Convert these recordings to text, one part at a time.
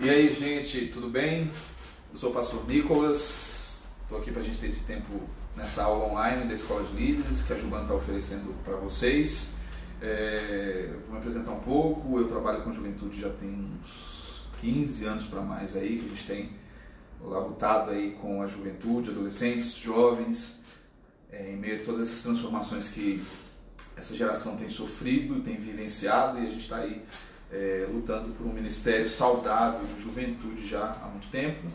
E aí, gente, tudo bem? Eu sou o pastor Nicolas, estou aqui para a gente ter esse tempo nessa aula online da Escola de Líderes que a Juban está oferecendo para vocês. Vou me apresentar um pouco. Eu trabalho com juventude já tem uns 15 anos para mais aí, que a gente tem labutado aí com a juventude, adolescentes, jovens, em meio a todas essas transformações que essa geração tem sofrido, tem vivenciado, e a gente está aí lutando por um ministério saudável de juventude já há muito tempo.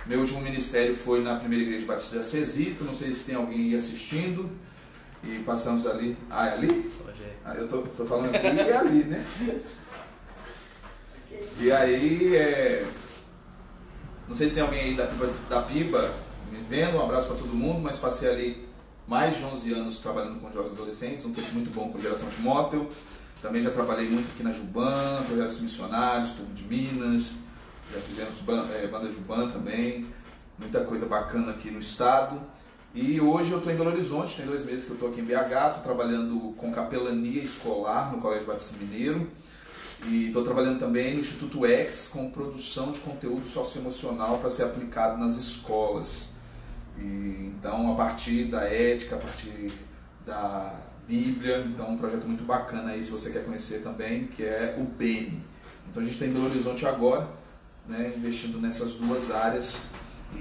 Meu último ministério foi na Primeira Igreja Batista de Acesito, não sei se tem alguém aí assistindo, e passamos ali. Ah, é ali? Eu tô falando aqui e é ali, né? E aí, não sei se tem alguém aí da Piba me vendo, um abraço para todo mundo, mas passei ali mais de 11 anos trabalhando com jovens adolescentes, um tempo muito bom com a geração de Motel. Também já trabalhei muito aqui na Juban, projetos missionários, Turbo de Minas, já fizemos banda Juban também, muita coisa bacana aqui no estado. E hoje eu estou em Belo Horizonte, tem 2 meses que eu estou aqui em BH, estou trabalhando com capelania escolar no Colégio Batista Mineiro, e estou trabalhando também no Instituto X com produção de conteúdo socioemocional para ser aplicado nas escolas. Então, a partir da ética, a partir da Bíblia, então um projeto muito bacana aí, se você quer conhecer também, que é o BENE. Então a gente está em Belo Horizonte agora, né, investindo nessas 2 áreas e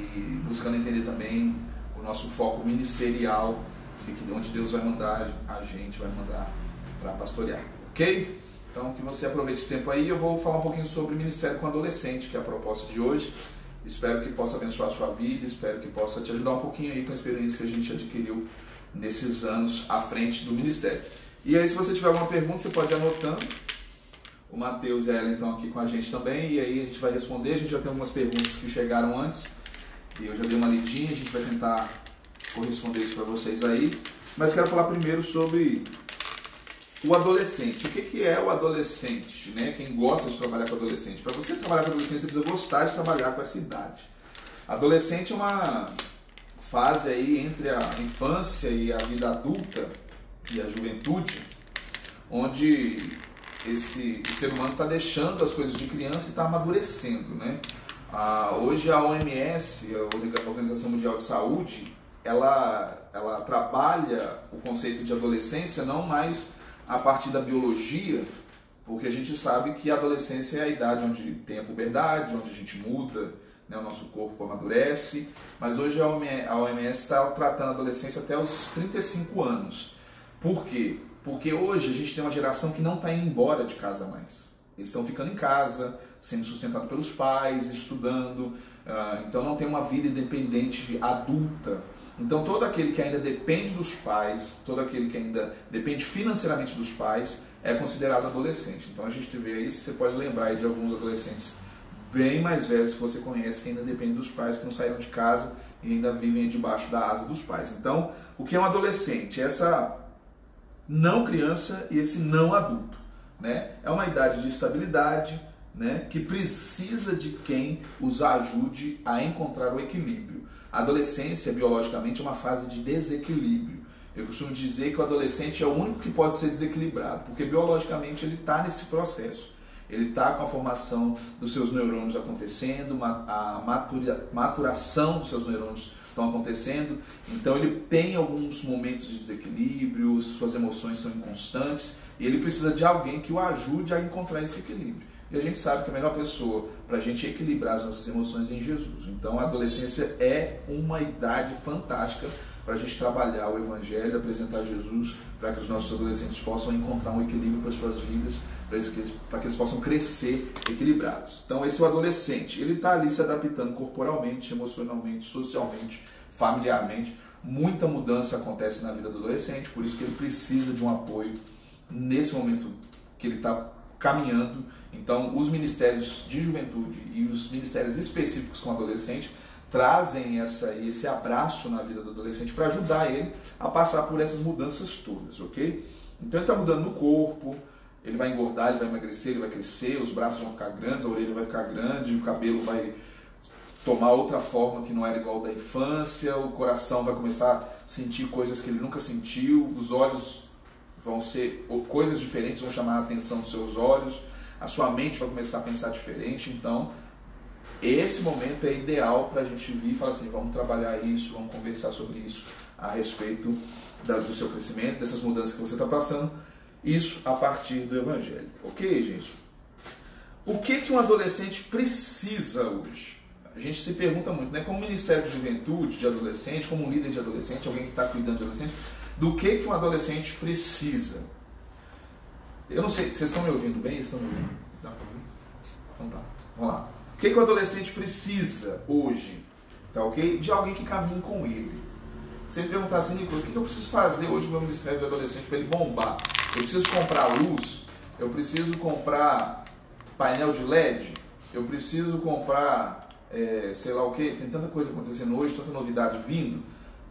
buscando entender também o nosso foco ministerial, onde Deus vai mandar a gente, vai mandar para pastorear, ok? Então que você aproveite esse tempo aí. Eu vou falar um pouquinho sobre ministério com adolescente, que é a proposta de hoje. Espero que possa abençoar a sua vida, espero que possa te ajudar um pouquinho aí com a experiência que a gente adquiriu nesses anos à frente do ministério. E aí, se você tiver alguma pergunta, você pode ir anotando. O Matheus e a Ellen estão aqui com a gente também, e aí a gente vai responder. A gente já tem algumas perguntas que chegaram antes, e eu já dei uma lidinha, a gente vai tentar corresponder isso para vocês aí. Mas quero falar primeiro sobre o adolescente. O que é o adolescente, né? Quem gosta de trabalhar com adolescente? Para você trabalhar com adolescente, você precisa gostar de trabalhar com essa idade. Adolescente é uma fase aí entre a infância e a vida adulta e a juventude, onde o ser humano está deixando as coisas de criança e está amadurecendo, né? Hoje a OMS, a Organização Mundial de Saúde, ela trabalha o conceito de adolescência não mais a partir da biologia, porque a gente sabe que a adolescência é a idade onde tem a puberdade, onde a gente muda, né, o nosso corpo amadurece, mas hoje a OMS está tratando a adolescência até os 35 anos. Por quê? Porque hoje a gente tem uma geração que não está indo embora de casa mais. Eles estão ficando em casa, sendo sustentados pelos pais, estudando, então não tem uma vida independente adulta. Então todo aquele que ainda depende dos pais, todo aquele que ainda depende financeiramente dos pais, é considerado adolescente. Então a gente vê aí, você pode lembrar aí de alguns adolescentes bem mais velhos que você conhece, que ainda dependem dos pais, que não saíram de casa e ainda vivem debaixo da asa dos pais. Então, o que é um adolescente? Essa não criança e esse não adulto, né? É uma idade de estabilidade, né, que precisa de quem os ajude a encontrar o equilíbrio. A adolescência, biologicamente, é uma fase de desequilíbrio. Eu costumo dizer que o adolescente é o único que pode ser desequilibrado, porque biologicamente ele está nesse processo. Ele está com a formação dos seus neurônios acontecendo, a maturação dos seus neurônios estão acontecendo, então ele tem alguns momentos de desequilíbrio, suas emoções são inconstantes, e ele precisa de alguém que o ajude a encontrar esse equilíbrio. E a gente sabe que a melhor pessoa para a gente equilibrar as nossas emoções é em Jesus. Então a adolescência é uma idade fantástica para a gente trabalhar o Evangelho, apresentar Jesus, para que os nossos adolescentes possam encontrar um equilíbrio para as suas vidas, para que eles possam crescer equilibrados. Então esse é o adolescente, ele está ali se adaptando corporalmente, emocionalmente, socialmente, familiarmente. Muita mudança acontece na vida do adolescente, por isso que ele precisa de um apoio nesse momento que ele está caminhando. Então os ministérios de juventude e os ministérios específicos com adolescente trazem esse abraço na vida do adolescente para ajudar ele a passar por essas mudanças todas, ok? Então ele está mudando no corpo, ele vai engordar, ele vai emagrecer, ele vai crescer, os braços vão ficar grandes, a orelha vai ficar grande, o cabelo vai tomar outra forma que não era igual da infância, o coração vai começar a sentir coisas que ele nunca sentiu, os olhos vão ser, ou coisas diferentes vão chamar a atenção dos seus olhos, a sua mente vai começar a pensar diferente. Então esse momento é ideal para a gente vir e falar assim, vamos trabalhar isso, vamos conversar sobre isso, a respeito do seu crescimento, dessas mudanças que você está passando, isso a partir do Evangelho. Ok, gente? O que um adolescente precisa hoje? A gente se pergunta muito, né? Como Ministério de Juventude, de adolescente, como um líder de adolescente, alguém que está cuidando de adolescente, do que um adolescente precisa? Eu não sei, vocês estão me ouvindo bem? Estão me ouvindo? Dá para ouvir? Então tá, vamos lá. O que o adolescente precisa hoje? Tá ok? De alguém que caminhe com ele. Você me perguntar assim, Nicolas, o que eu preciso fazer hoje no meu Ministério de Adolescente para ele bombar? Eu preciso comprar luz? Eu preciso comprar painel de LED? Eu preciso comprar, sei lá o que? Tem tanta coisa acontecendo hoje, tanta novidade vindo.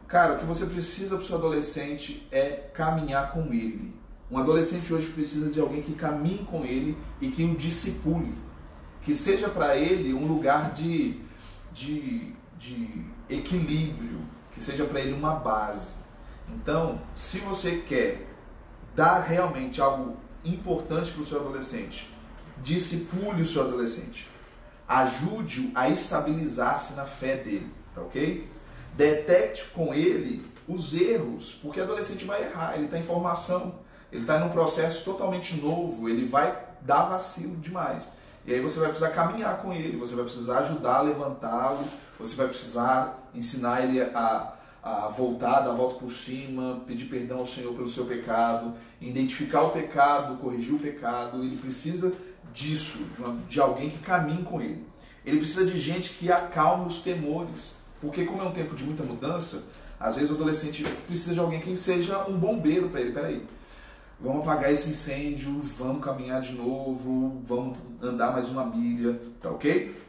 Cara, o que você precisa para o seu adolescente é caminhar com ele. Um adolescente hoje precisa de alguém que caminhe com ele e que o discipule. Que seja para ele um lugar de equilíbrio, que seja para ele uma base. Então, se você quer dar realmente algo importante para o seu adolescente, discipule o seu adolescente, ajude-o a estabilizar-se na fé dele, tá ok? Detecte com ele os erros, porque o adolescente vai errar, ele está em formação, ele está em um processo totalmente novo, ele vai dar vacilo demais. E aí você vai precisar caminhar com ele, você vai precisar ajudar a levantá-lo, você vai precisar ensinar ele a voltar, dar a volta por cima, pedir perdão ao Senhor pelo seu pecado, identificar o pecado, corrigir o pecado. Ele precisa disso, de alguém que caminhe com ele. Ele precisa de gente que acalme os temores, porque como é um tempo de muita mudança, às vezes o adolescente precisa de alguém que seja um bombeiro para ele. Peraí, vamos apagar esse incêndio, vamos caminhar de novo, vamos andar mais uma milha, tá ok?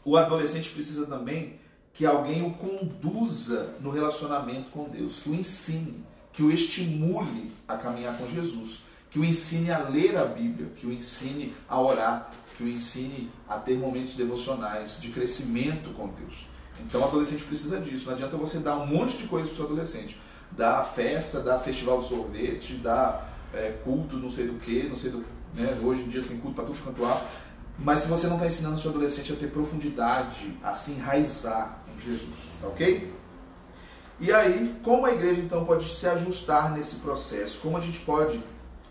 O adolescente precisa também que alguém o conduza no relacionamento com Deus, que o ensine, que o estimule a caminhar com Jesus, que o ensine a ler a Bíblia, que o ensine a orar, que o ensine a ter momentos devocionais de crescimento com Deus. Então o adolescente precisa disso. Não adianta você dar um monte de coisa para o seu adolescente. Dar festa, dar festival de sorvete, dar culto, não sei do que, não sei do... Né? Hoje em dia tem culto para tudo quanto há. Mas se você não está ensinando o seu adolescente a ter profundidade, a se enraizar em Jesus, tá ok? E aí, como a igreja então pode se ajustar nesse processo? Como a gente pode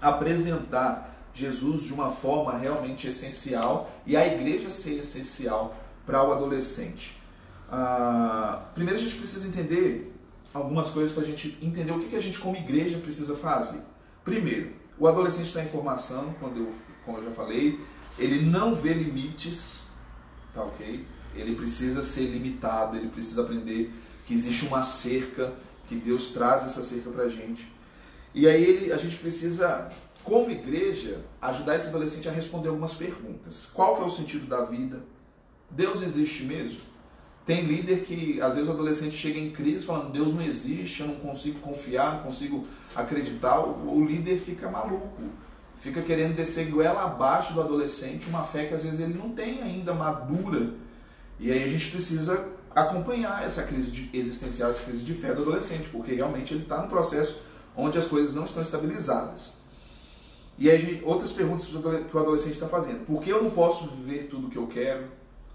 apresentar Jesus de uma forma realmente essencial e a igreja ser essencial para o adolescente? Primeiro a gente precisa entender algumas coisas para a gente entender o que a gente como igreja precisa fazer. Primeiro, o adolescente está em formação, como eu já falei, ele não vê limites, tá ok? Ele precisa ser limitado, ele precisa aprender que existe uma cerca, que Deus traz essa cerca pra gente. E aí a gente precisa, como igreja, ajudar esse adolescente a responder algumas perguntas. Qual que é o sentido da vida? Deus existe mesmo? Tem líder que, às vezes, o adolescente chega em crise falando, Deus não existe, eu não consigo confiar, não consigo acreditar. O líder fica maluco. Fica querendo descer goela abaixo do adolescente, uma fé que às vezes ele não tem ainda madura. E aí a gente precisa acompanhar essa crise existencial, essa crise de fé do adolescente, porque realmente ele está num processo onde as coisas não estão estabilizadas. E aí outras perguntas que o adolescente está fazendo. Por que eu não posso viver tudo o que eu quero?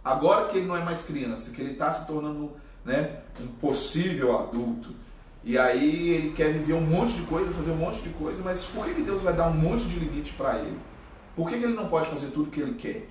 Agora que ele não é mais criança, que ele está se tornando, né, um possível adulto, e aí ele quer viver um monte de coisa, fazer um monte de coisa, mas por que Deus vai dar um monte de limite para ele? Por que ele não pode fazer tudo o que ele quer?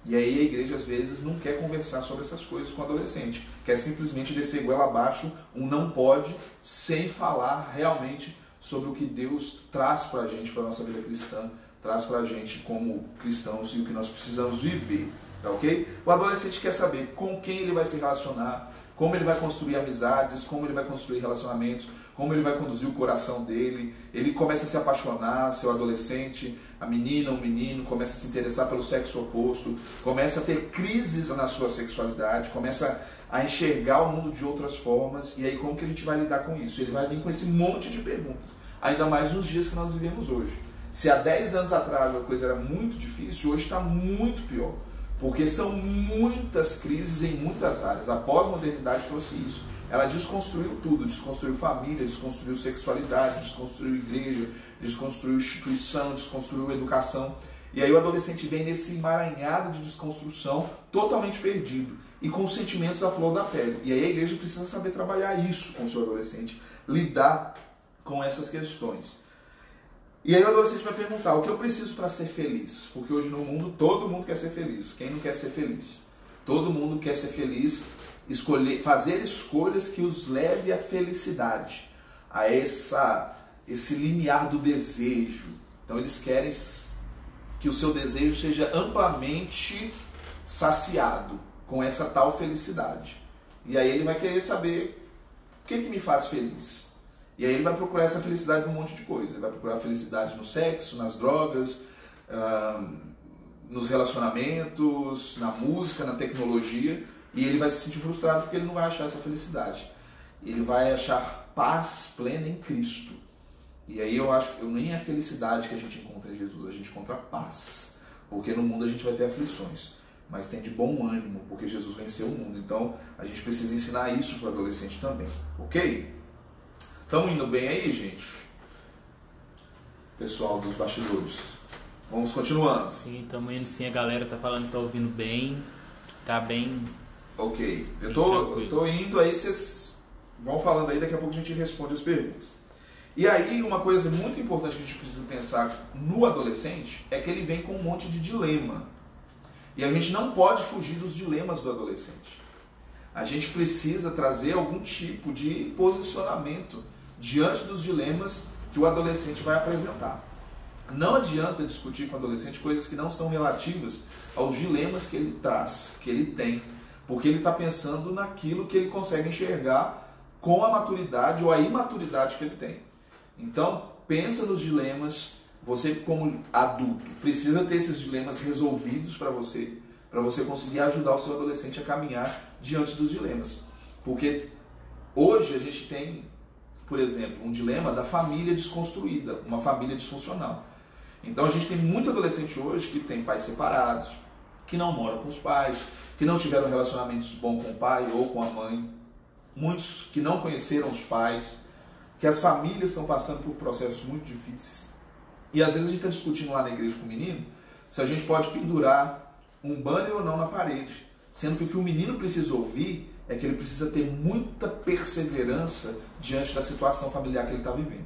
E aí a igreja às vezes não quer conversar sobre essas coisas com o adolescente, quer simplesmente descer goela abaixo um não pode, sem falar realmente sobre o que Deus traz para a gente, para a nossa vida cristã, traz para a gente como cristãos e o que nós precisamos viver, tá ok? O adolescente quer saber com quem ele vai se relacionar, como ele vai construir amizades, como ele vai construir relacionamentos, como ele vai conduzir o coração dele. Ele começa a se apaixonar, seu adolescente, a menina, o menino, começa a se interessar pelo sexo oposto, começa a ter crises na sua sexualidade, começa a enxergar o mundo de outras formas. E aí como que a gente vai lidar com isso? Ele vai vir com esse monte de perguntas, ainda mais nos dias que nós vivemos hoje. Se há 10 anos atrás a coisa era muito difícil, hoje está muito pior. Porque são muitas crises em muitas áreas. A pós-modernidade trouxe isso. Ela desconstruiu tudo, desconstruiu família, desconstruiu sexualidade, desconstruiu igreja, desconstruiu instituição, desconstruiu educação. E aí o adolescente vem nesse emaranhado de desconstrução, totalmente perdido, e com sentimentos à flor da pele. E aí a igreja precisa saber trabalhar isso com o seu adolescente, lidar com essas questões. E aí o adolescente vai perguntar, o que eu preciso para ser feliz? Porque hoje no mundo, todo mundo quer ser feliz. Quem não quer ser feliz? Todo mundo quer ser feliz, fazer escolhas que os leve à felicidade, a esse limiar do desejo. Então eles querem que o seu desejo seja amplamente saciado com essa tal felicidade. E aí ele vai querer saber o que me faz feliz. E aí ele vai procurar essa felicidade num monte de coisa. Ele vai procurar felicidade no sexo, nas drogas, nos relacionamentos, na música, na tecnologia. E ele vai se sentir frustrado porque ele não vai achar essa felicidade. Ele vai achar paz plena em Cristo. E aí eu acho que nem é felicidade que a gente encontra em Jesus, a gente encontra paz. Porque no mundo a gente vai ter aflições, mas tem de bom ânimo, porque Jesus venceu o mundo. Então a gente precisa ensinar isso para o adolescente também, ok? Estamos indo bem aí, gente? Pessoal dos bastidores. Vamos continuando. Sim, estamos indo sim, a galera tá falando que tá ouvindo bem, que tá bem... Ok, eu tô indo aí, vocês vão falando aí, daqui a pouco a gente responde as perguntas. E aí, uma coisa muito importante que a gente precisa pensar no adolescente é que ele vem com um monte de dilema. E a gente não pode fugir dos dilemas do adolescente. A gente precisa trazer algum tipo de posicionamento diante dos dilemas que o adolescente vai apresentar. Não adianta discutir com o adolescente coisas que não são relativas aos dilemas que ele traz, que ele tem, porque ele está pensando naquilo que ele consegue enxergar com a maturidade ou a imaturidade que ele tem. Então, pensa nos dilemas. Você, como adulto, precisa ter esses dilemas resolvidos para você conseguir ajudar o seu adolescente a caminhar diante dos dilemas. Porque hoje a gente tem, por exemplo, um dilema da família desconstruída, uma família disfuncional. Então a gente tem muito adolescente hoje que tem pais separados, que não moram com os pais, que não tiveram relacionamentos bons com o pai ou com a mãe, muitos que não conheceram os pais, que as famílias estão passando por processos muito difíceis. E às vezes a gente está discutindo lá na igreja com o menino se a gente pode pendurar um banner ou não na parede, sendo que o que o menino precisa ouvir é que ele precisa ter muita perseverança diante da situação familiar que ele está vivendo.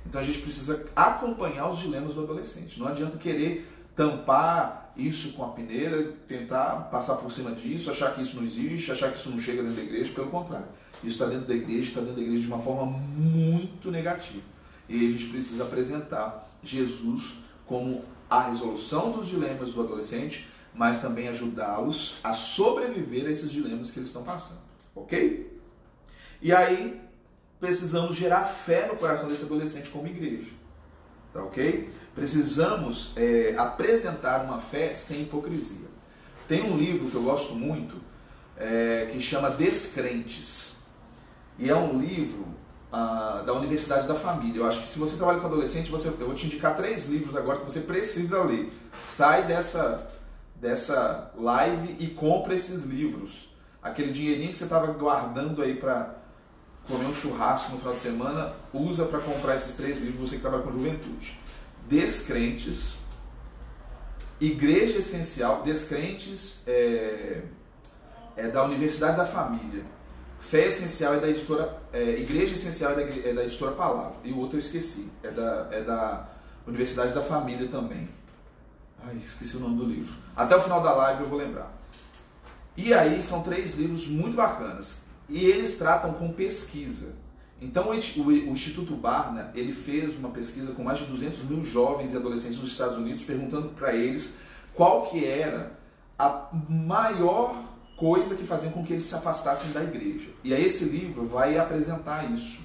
Então a gente precisa acompanhar os dilemas do adolescente. Não adianta querer tampar isso com a peneira, tentar passar por cima disso, achar que isso não existe, achar que isso não chega dentro da igreja. Pelo contrário, isso está dentro da igreja, está dentro da igreja de uma forma muito negativa. E aí a gente precisa apresentar Jesus como a resolução dos dilemas do adolescente, mas também ajudá-los a sobreviver a esses dilemas que eles estão passando. Ok? E aí precisamos gerar fé no coração desse adolescente como igreja. Tá ok? Precisamos apresentar uma fé sem hipocrisia. Tem um livro que eu gosto muito, que chama Descrentes. E é um livro da Universidade da Família. Eu acho que se você trabalha com adolescente, eu vou te indicar 3 livros agora que você precisa ler. Sai dessa live e compra esses livros. Aquele dinheirinho que você estava guardando aí para comer um churrasco no final de semana, usa para comprar esses 3 livros, você que trabalha com juventude. Descrentes, Igreja Essencial. Descrentes é da Universidade da Família. Fé Essencial é da editora... Igreja Essencial é da editora Palavra. E o outro eu esqueci. É da Universidade da Família também. Ai, esqueci o nome do livro. Até o final da live eu vou lembrar. E aí são 3 livros muito bacanas. E eles tratam com pesquisa. Então o Instituto Barna, ele fez uma pesquisa com mais de 200 mil jovens e adolescentes nos Estados Unidos, perguntando para eles qual que era a maior coisa que fazia com que eles se afastassem da igreja. E aí esse livro vai apresentar isso.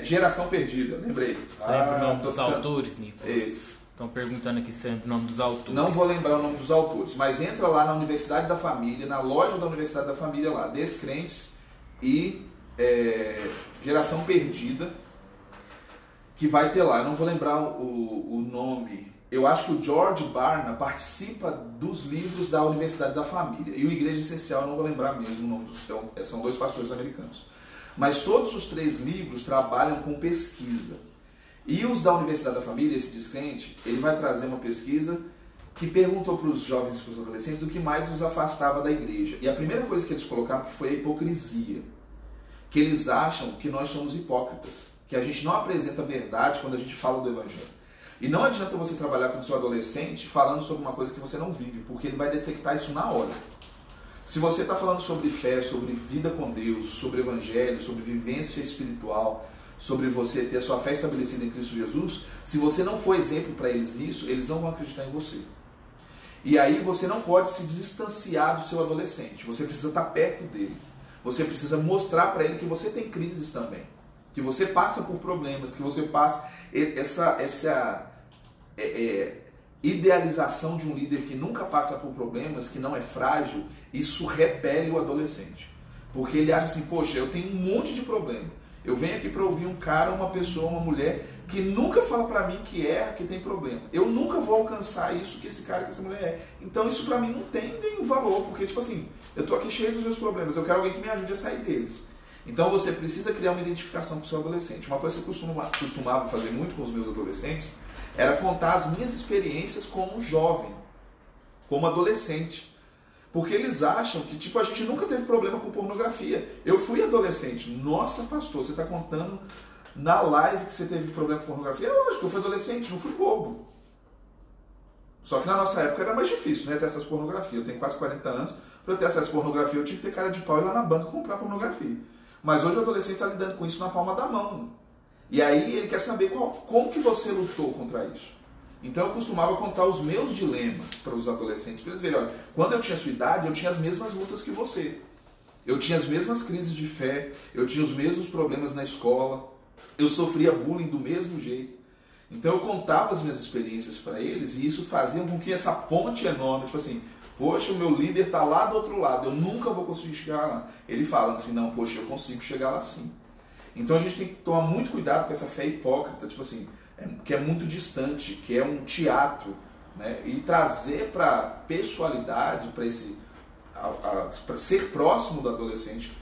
Geração Perdida, lembrei. Você lembra o nome dos autores, Nicolas? Estão perguntando aqui se lembra o nome dos autores. Não vou lembrar o nome dos autores, mas entra lá na Universidade da Família, na loja da Universidade da Família lá, Descrentes e Geração Perdida, que vai ter lá. Eu não vou lembrar o nome. Eu acho que o George Barna participa dos livros da Universidade da Família. E o Igreja Essencial, eu não vou lembrar mesmo o nome. São 2 pastores americanos. Mas todos os 3 livros trabalham com pesquisa. E os da Universidade da Família, esse Descrente, ele vai trazer uma pesquisa que perguntou para os jovens e para os adolescentes o que mais os afastava da igreja. E a primeira coisa que eles colocaram que foi a hipocrisia. Que eles acham que nós somos hipócritas, que a gente não apresenta a verdade quando a gente fala do evangelho. E não adianta você trabalhar com o seu adolescente falando sobre uma coisa que você não vive, porque ele vai detectar isso na hora. Se você está falando sobre fé, sobre vida com Deus, sobre evangelho, sobre vivência espiritual, sobre você ter a sua fé estabelecida em Cristo Jesus, se você não for exemplo para eles nisso, eles não vão acreditar em você. E aí você não pode se distanciar do seu adolescente, você precisa estar perto dele. Você precisa mostrar para ele que você tem crises também, que você passa por problemas, que você passa essa idealização de um líder que nunca passa por problemas, que não é frágil. Isso repele o adolescente, porque ele acha assim, poxa, eu tenho um monte de problema, eu venho aqui para ouvir um cara, uma pessoa, uma mulher que nunca fala para mim que erra, que tem problema, eu nunca vou alcançar isso que esse cara, que essa mulher é, então isso para mim não tem nenhum valor, porque tipo assim, eu tô aqui cheio dos meus problemas, eu quero alguém que me ajude a sair deles. Então você precisa criar uma identificação com o seu adolescente. Uma coisa que eu costumava fazer muito com os meus adolescentes era contar as minhas experiências como jovem, como adolescente. Porque eles acham que tipo, a gente nunca teve problema com pornografia. Eu fui adolescente. Nossa, pastor, você está contando na live que você teve problema com pornografia? É lógico, eu fui adolescente, não fui bobo. Só que na nossa época era mais difícil, né, ter acesso à pornografia. Eu tenho quase 40 anos. Para eu ter acesso à pornografia, eu tinha que ter cara de pau e ir lá na banca comprar pornografia. Mas hoje o adolescente está lidando com isso na palma da mão. E aí ele quer saber como que você lutou contra isso. Então eu costumava contar os meus dilemas para os adolescentes, para eles verem, olha, quando eu tinha sua idade, eu tinha as mesmas lutas que você. Eu tinha as mesmas crises de fé, eu tinha os mesmos problemas na escola, eu sofria bullying do mesmo jeito. Então eu contava as minhas experiências para eles e isso fazia com que essa ponte enorme, tipo assim, poxa, o meu líder está lá do outro lado, eu nunca vou conseguir chegar lá. Ele fala assim, não, poxa, eu consigo chegar lá sim. Então a gente tem que tomar muito cuidado com essa fé hipócrita, tipo assim, que é muito distante, que é um teatro, né? E trazer para a pessoalidade, para ser próximo do adolescente,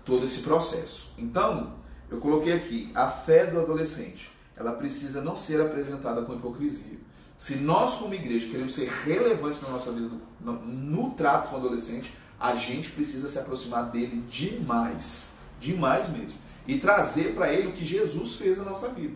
todo esse processo. Então, eu coloquei aqui, a fé do adolescente, ela precisa não ser apresentada com hipocrisia. Se nós, como igreja, queremos ser relevantes na nossa vida, no trato com o adolescente, a gente precisa se aproximar dele demais, demais mesmo, e trazer para ele o que Jesus fez na nossa vida.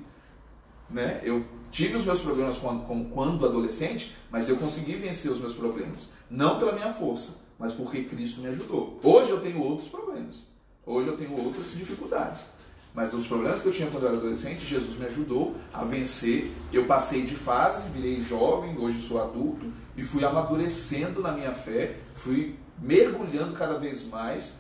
Né? Eu tive os meus problemas quando adolescente, mas eu consegui vencer os meus problemas, não pela minha força, mas porque Cristo me ajudou. Hoje eu tenho outros problemas, hoje eu tenho outras dificuldades. Mas os problemas que eu tinha quando eu era adolescente, Jesus me ajudou a vencer. Eu passei de fase, virei jovem, hoje sou adulto, e fui amadurecendo na minha fé, fui mergulhando cada vez mais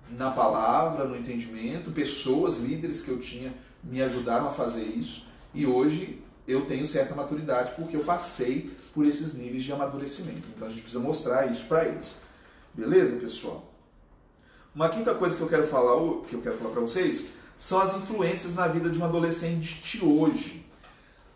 na palavra, no entendimento. Pessoas, líderes que eu tinha, me ajudaram a fazer isso. E hoje eu tenho certa maturidade, porque eu passei por esses níveis de amadurecimento. Então a gente precisa mostrar isso para eles. Beleza, pessoal? Uma quinta coisa que eu quero falar para vocês são as influências na vida de um adolescente de hoje.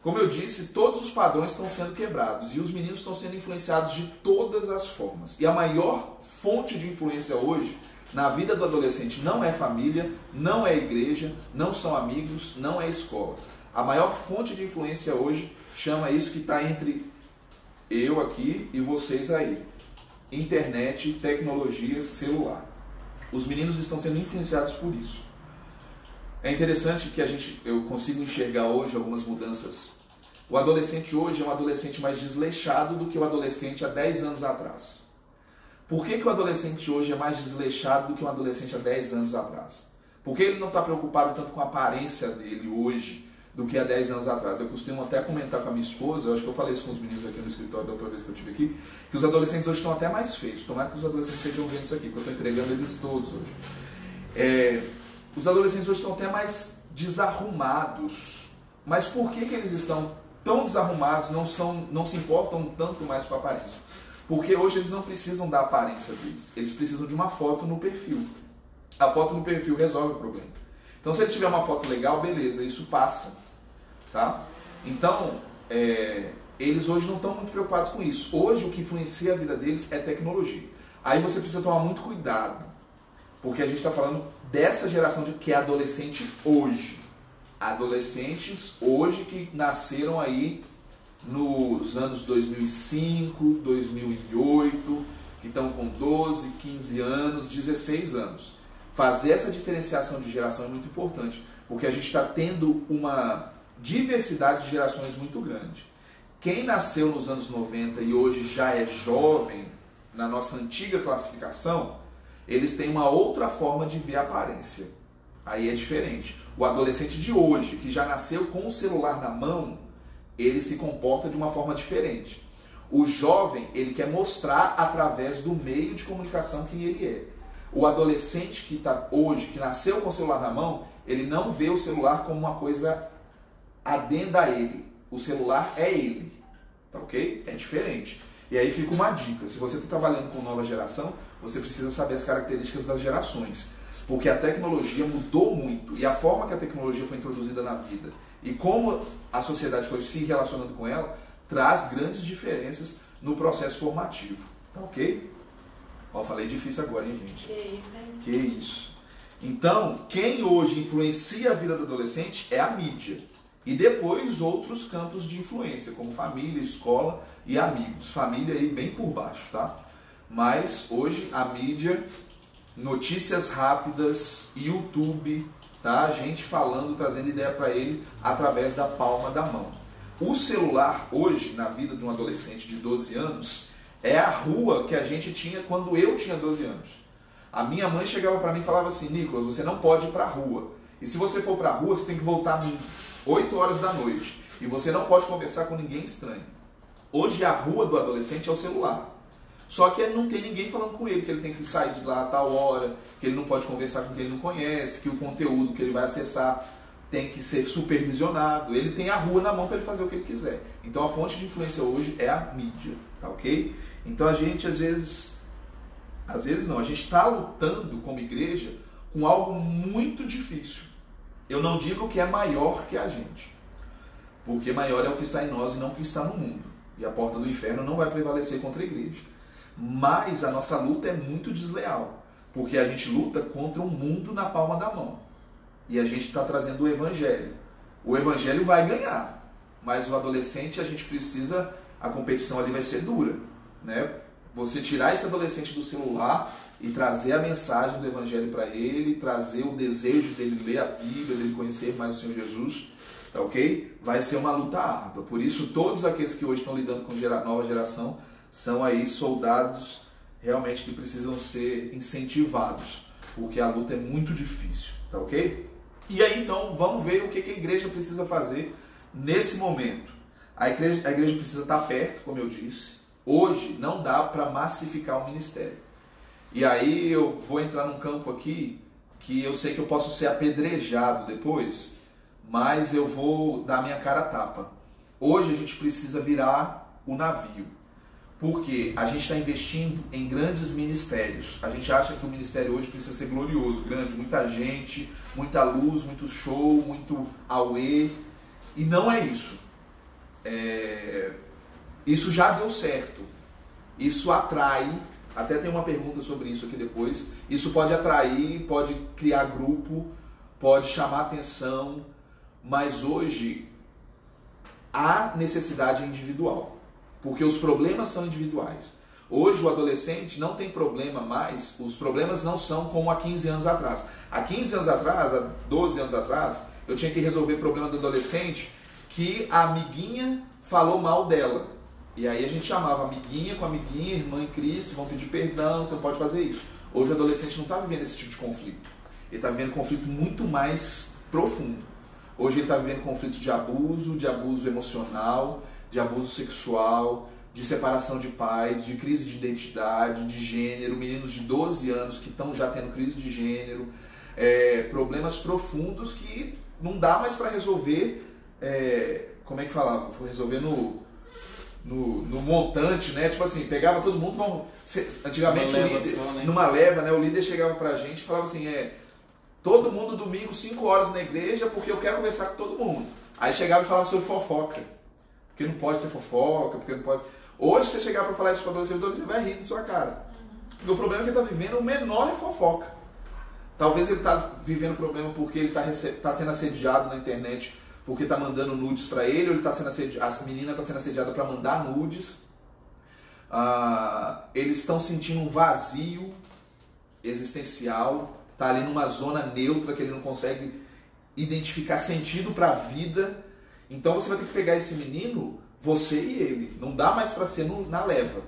Como eu disse, todos os padrões estão sendo quebrados e os meninos estão sendo influenciados de todas as formas. E a maior fonte de influência hoje na vida do adolescente não é família, não é igreja, não são amigos, não é escola. A maior fonte de influência hoje chama isso que está entre eu aqui e vocês aí. Internet, tecnologia, celular. Os meninos estão sendo influenciados por isso. É interessante que eu consigo enxergar hoje algumas mudanças. O adolescente hoje é um adolescente mais desleixado do que o adolescente há 10 anos atrás. Por que o adolescente hoje é mais desleixado do que um adolescente há 10 anos atrás? Por que ele não está preocupado tanto com a aparência dele hoje do que há 10 anos atrás? Eu costumo até comentar com a minha esposa, eu acho que eu falei isso com os meninos aqui no escritório da outra vez que eu estive aqui, que os adolescentes hoje estão até mais feios. Tomara que os adolescentes estejam vendo isso aqui, porque eu estou entregando eles todos hoje. Os adolescentes hoje estão até mais desarrumados. Mas por que eles estão tão desarrumados, não se importam tanto mais com a aparência? Porque hoje eles não precisam da aparência deles. Eles precisam de uma foto no perfil. A foto no perfil resolve o problema. Então se ele tiver uma foto legal, beleza, isso passa. Tá? Então, eles hoje não estão muito preocupados com isso. Hoje o que influencia a vida deles é tecnologia. Aí você precisa tomar muito cuidado. Porque a gente está falando dessa geração que é adolescente hoje. Adolescentes hoje que nasceram aí nos anos 2005, 2008, que estão com 12, 15 anos, 16 anos. Fazer essa diferenciação de geração é muito importante, porque a gente está tendo uma diversidade de gerações muito grande. Quem nasceu nos anos 90 e hoje já é jovem, na nossa antiga classificação, eles têm uma outra forma de ver a aparência. Aí é diferente. O adolescente de hoje, que já nasceu com o celular na mão, ele se comporta de uma forma diferente. O jovem, ele quer mostrar através do meio de comunicação quem ele é. O adolescente que está hoje, que nasceu com o celular na mão, ele não vê o celular como uma coisa adenda a ele. O celular é ele. Tá ok? É diferente. E aí fica uma dica. Se você está trabalhando com nova geração, você precisa saber as características das gerações. Porque a tecnologia mudou muito. E a forma que a tecnologia foi introduzida na vida e como a sociedade foi se relacionando com ela, traz grandes diferenças no processo formativo. Tá ok? Ó, falei difícil agora, hein, gente? Que isso, hein? Que isso. Então, quem hoje influencia a vida do adolescente é a mídia. E depois outros campos de influência, como família, escola e amigos. Família aí bem por baixo, tá? Mas hoje a mídia, notícias rápidas, YouTube, tá? Gente falando, trazendo ideia para ele através da palma da mão. O celular hoje, na vida de um adolescente de 12 anos, é a rua que a gente tinha quando eu tinha 12 anos. A minha mãe chegava para mim e falava assim: Nicolas, você não pode ir para a rua. E se você for para a rua, você tem que voltar 8 horas da noite. E você não pode conversar com ninguém estranho. Hoje a rua do adolescente é o celular. Só que não tem ninguém falando com ele, que ele tem que sair de lá a tal hora, que ele não pode conversar com quem ele não conhece, que o conteúdo que ele vai acessar tem que ser supervisionado. Ele tem a rua na mão para ele fazer o que ele quiser. Então a fonte de influência hoje é a mídia, tá ok? Então a gente às vezes não, a gente está lutando como igreja com algo muito difícil. Eu não digo que é maior que a gente, porque maior é o que está em nós e não o que está no mundo. E a porta do inferno não vai prevalecer contra a igreja. Mas a nossa luta é muito desleal, porque a gente luta contra um mundo na palma da mão. E a gente está trazendo o evangelho. O evangelho vai ganhar, mas o adolescente a gente precisa, a competição ali vai ser dura, né? Você tirar esse adolescente do celular e trazer a mensagem do evangelho para ele, trazer o desejo dele ler a Bíblia, dele conhecer mais o Senhor Jesus, tá ok? Vai ser uma luta árdua. Por isso, todos aqueles que hoje estão lidando com nova geração são aí soldados realmente que precisam ser incentivados, porque a luta é muito difícil, tá ok? E aí, então, vamos ver o que a igreja precisa fazer nesse momento. A igreja precisa estar perto, como eu disse. Hoje não dá para massificar o ministério. E aí eu vou entrar num campo aqui que eu sei que eu posso ser apedrejado depois, mas eu vou dar minha cara a tapa. Hoje a gente precisa virar o navio, porque a gente está investindo em grandes ministérios. A gente acha que o ministério hoje precisa ser glorioso, grande, muita gente, muita luz, muito show, muito auê, e não é isso. Isso já deu certo, isso atrai, até tem uma pergunta sobre isso aqui depois, isso pode atrair, pode criar grupo, pode chamar atenção, mas hoje a necessidade é individual, porque os problemas são individuais. Hoje o adolescente não tem problema mais, os problemas não são como há 15 anos atrás. Há 15 anos atrás, há 12 anos atrás, eu tinha que resolver o problema do adolescente que a amiguinha falou mal dela. E aí a gente chamava amiguinha com amiguinha, irmã em Cristo, vão pedir perdão, você não pode fazer isso. Hoje o adolescente não está vivendo esse tipo de conflito. Ele está vivendo um conflito muito mais profundo. Hoje ele está vivendo conflitos de abuso emocional, de abuso sexual, de separação de pais, de crise de identidade, de gênero, meninos de 12 anos que estão já tendo crise de gênero, problemas profundos que não dá mais para resolver, como é que falava? Resolver no montante, né? Tipo assim, pegava todo mundo, antigamente o líder, só, né? Numa leva, né? O líder chegava pra gente e falava assim, todo mundo domingo 5 horas na igreja porque eu quero conversar com todo mundo. Aí chegava e falava sobre fofoca, porque não pode ter fofoca, porque não pode... Hoje você chegar pra falar isso para adolescente, você vai rir de sua cara. Porque o problema que ele tá vivendo, o menor é fofoca. Talvez ele tá vivendo problema porque ele tá sendo assediado na internet porque está mandando nudes para ele, ou ele tá sendo a menina está sendo assediada para mandar nudes. Eles estão sentindo um vazio existencial, tá ali numa zona neutra que ele não consegue identificar sentido para a vida. Então você vai ter que pegar esse menino, você e ele. Não dá mais para ser na leva.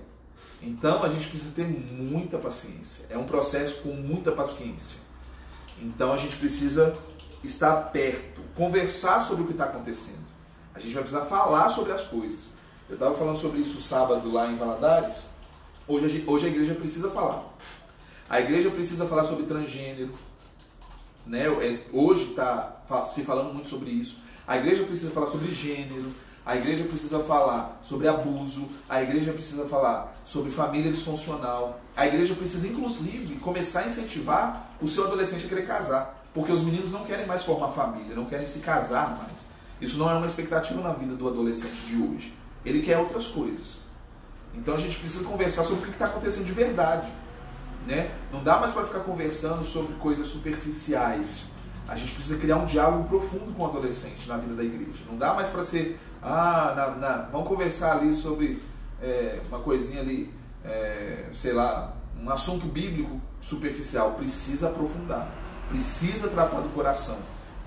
Então a gente precisa ter muita paciência. É um processo com muita paciência. Então a gente precisa estar perto, conversar sobre o que está acontecendo. A gente vai precisar falar sobre as coisas. Eu estava falando sobre isso sábado lá em Valadares. Hoje a igreja precisa falar. A igreja precisa falar sobre transgênero. Né? Hoje está se falando muito sobre isso. A igreja precisa falar sobre gênero. A igreja precisa falar sobre abuso. A igreja precisa falar sobre família disfuncional. A igreja precisa, inclusive, começar a incentivar o seu adolescente a querer casar. Porque os meninos não querem mais formar família, não querem se casar mais. Isso não é uma expectativa na vida do adolescente de hoje. Ele quer outras coisas. Então a gente precisa conversar sobre o que está acontecendo de verdade. Né? Não dá mais para ficar conversando sobre coisas superficiais. A gente precisa criar um diálogo profundo com o adolescente na vida da igreja. Não dá mais para ser, vamos conversar ali sobre uma coisinha ali, sei lá, um assunto bíblico superficial. Precisa aprofundar, precisa tratar do coração,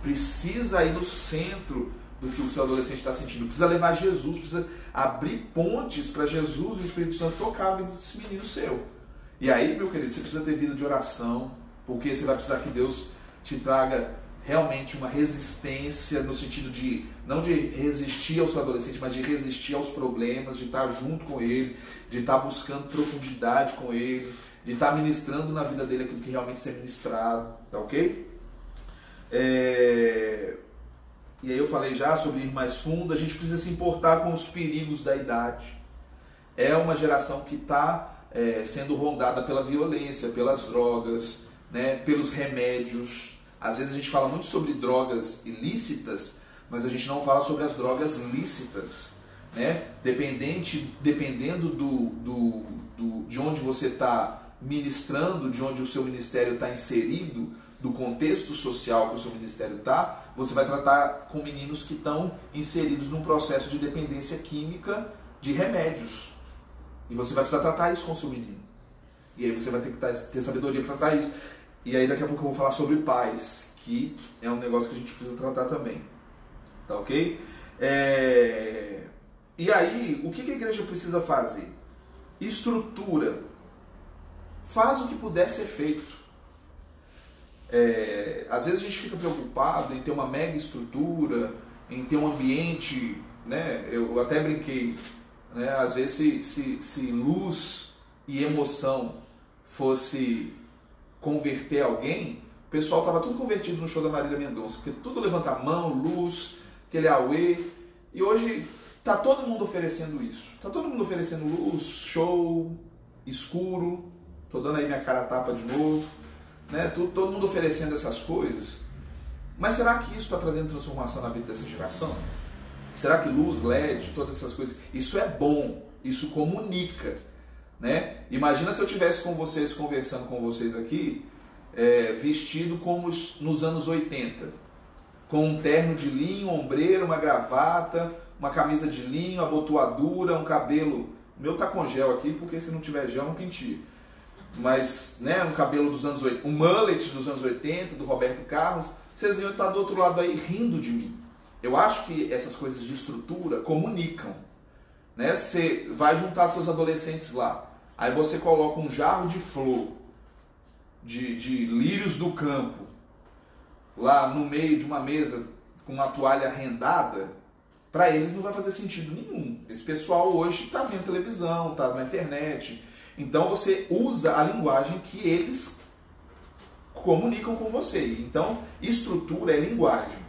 precisa ir no centro do que o seu adolescente está sentindo, precisa levar Jesus, precisa abrir pontes para Jesus e o Espírito Santo tocar a vida desse menino seu. E aí, meu querido, você precisa ter vida de oração, porque você vai precisar que Deus te traga realmente uma resistência, no sentido de, não de resistir ao seu adolescente, mas de resistir aos problemas, de estar junto com ele, de estar buscando profundidade com ele, de estar ministrando na vida dele aquilo que realmente ser ministrado, tá ok? E aí eu falei já sobre ir mais fundo. A gente precisa se importar com os perigos da idade. É uma geração que está sendo rondada pela violência, pelas drogas, né, pelos remédios. Às vezes a gente fala muito sobre drogas ilícitas, mas a gente não fala sobre as drogas lícitas. Né? Dependendo de onde você está ministrando, de onde o seu ministério está inserido, do contexto social que o seu ministério está, você vai tratar com meninos que estão inseridos num processo de dependência química de remédios. E você vai precisar tratar isso com o seu menino. E aí você vai ter que ter sabedoria para tratar isso. E aí daqui a pouco eu vou falar sobre pais, que é um negócio que a gente precisa tratar também. Tá ok? E aí, o que a igreja precisa fazer? Estrutura. Faz o que puder ser feito. Às vezes a gente fica preocupado em ter uma mega estrutura, em ter um ambiente, né? Eu até brinquei, né? Às vezes se luz e emoção fosse converter alguém, o pessoal estava tudo convertido no show da Marília Mendonça, porque tudo levanta a mão, luz, aquele auê, e hoje está todo mundo oferecendo isso. Está todo mundo oferecendo luz, show, escuro, estou dando aí minha cara a tapa de novo, né? Todo mundo oferecendo essas coisas. Mas será que isso está trazendo transformação na vida dessa geração? Será que luz, LED, todas essas coisas, isso é bom, isso comunica, né? Imagina se eu estivesse com vocês, conversando com vocês aqui, vestido como nos anos 80, com um terno de linho, ombreira, uma gravata, uma camisa de linho, abotoadura, um cabelo, o meu tá com gel aqui, porque se não tiver gel não penteia. Mas, né, um cabelo dos anos 80, um mullet dos anos 80, do Roberto Carlos, vocês iam estar do outro lado aí rindo de mim. Eu acho que essas coisas de estrutura comunicam, né? Você vai juntar seus adolescentes lá, aí você coloca um jarro de flor, de lírios do campo, lá no meio de uma mesa com uma toalha rendada, para eles não vai fazer sentido nenhum. Esse pessoal hoje está vendo televisão, está na internet. Então você usa a linguagem que eles comunicam com você. Então, estrutura é linguagem.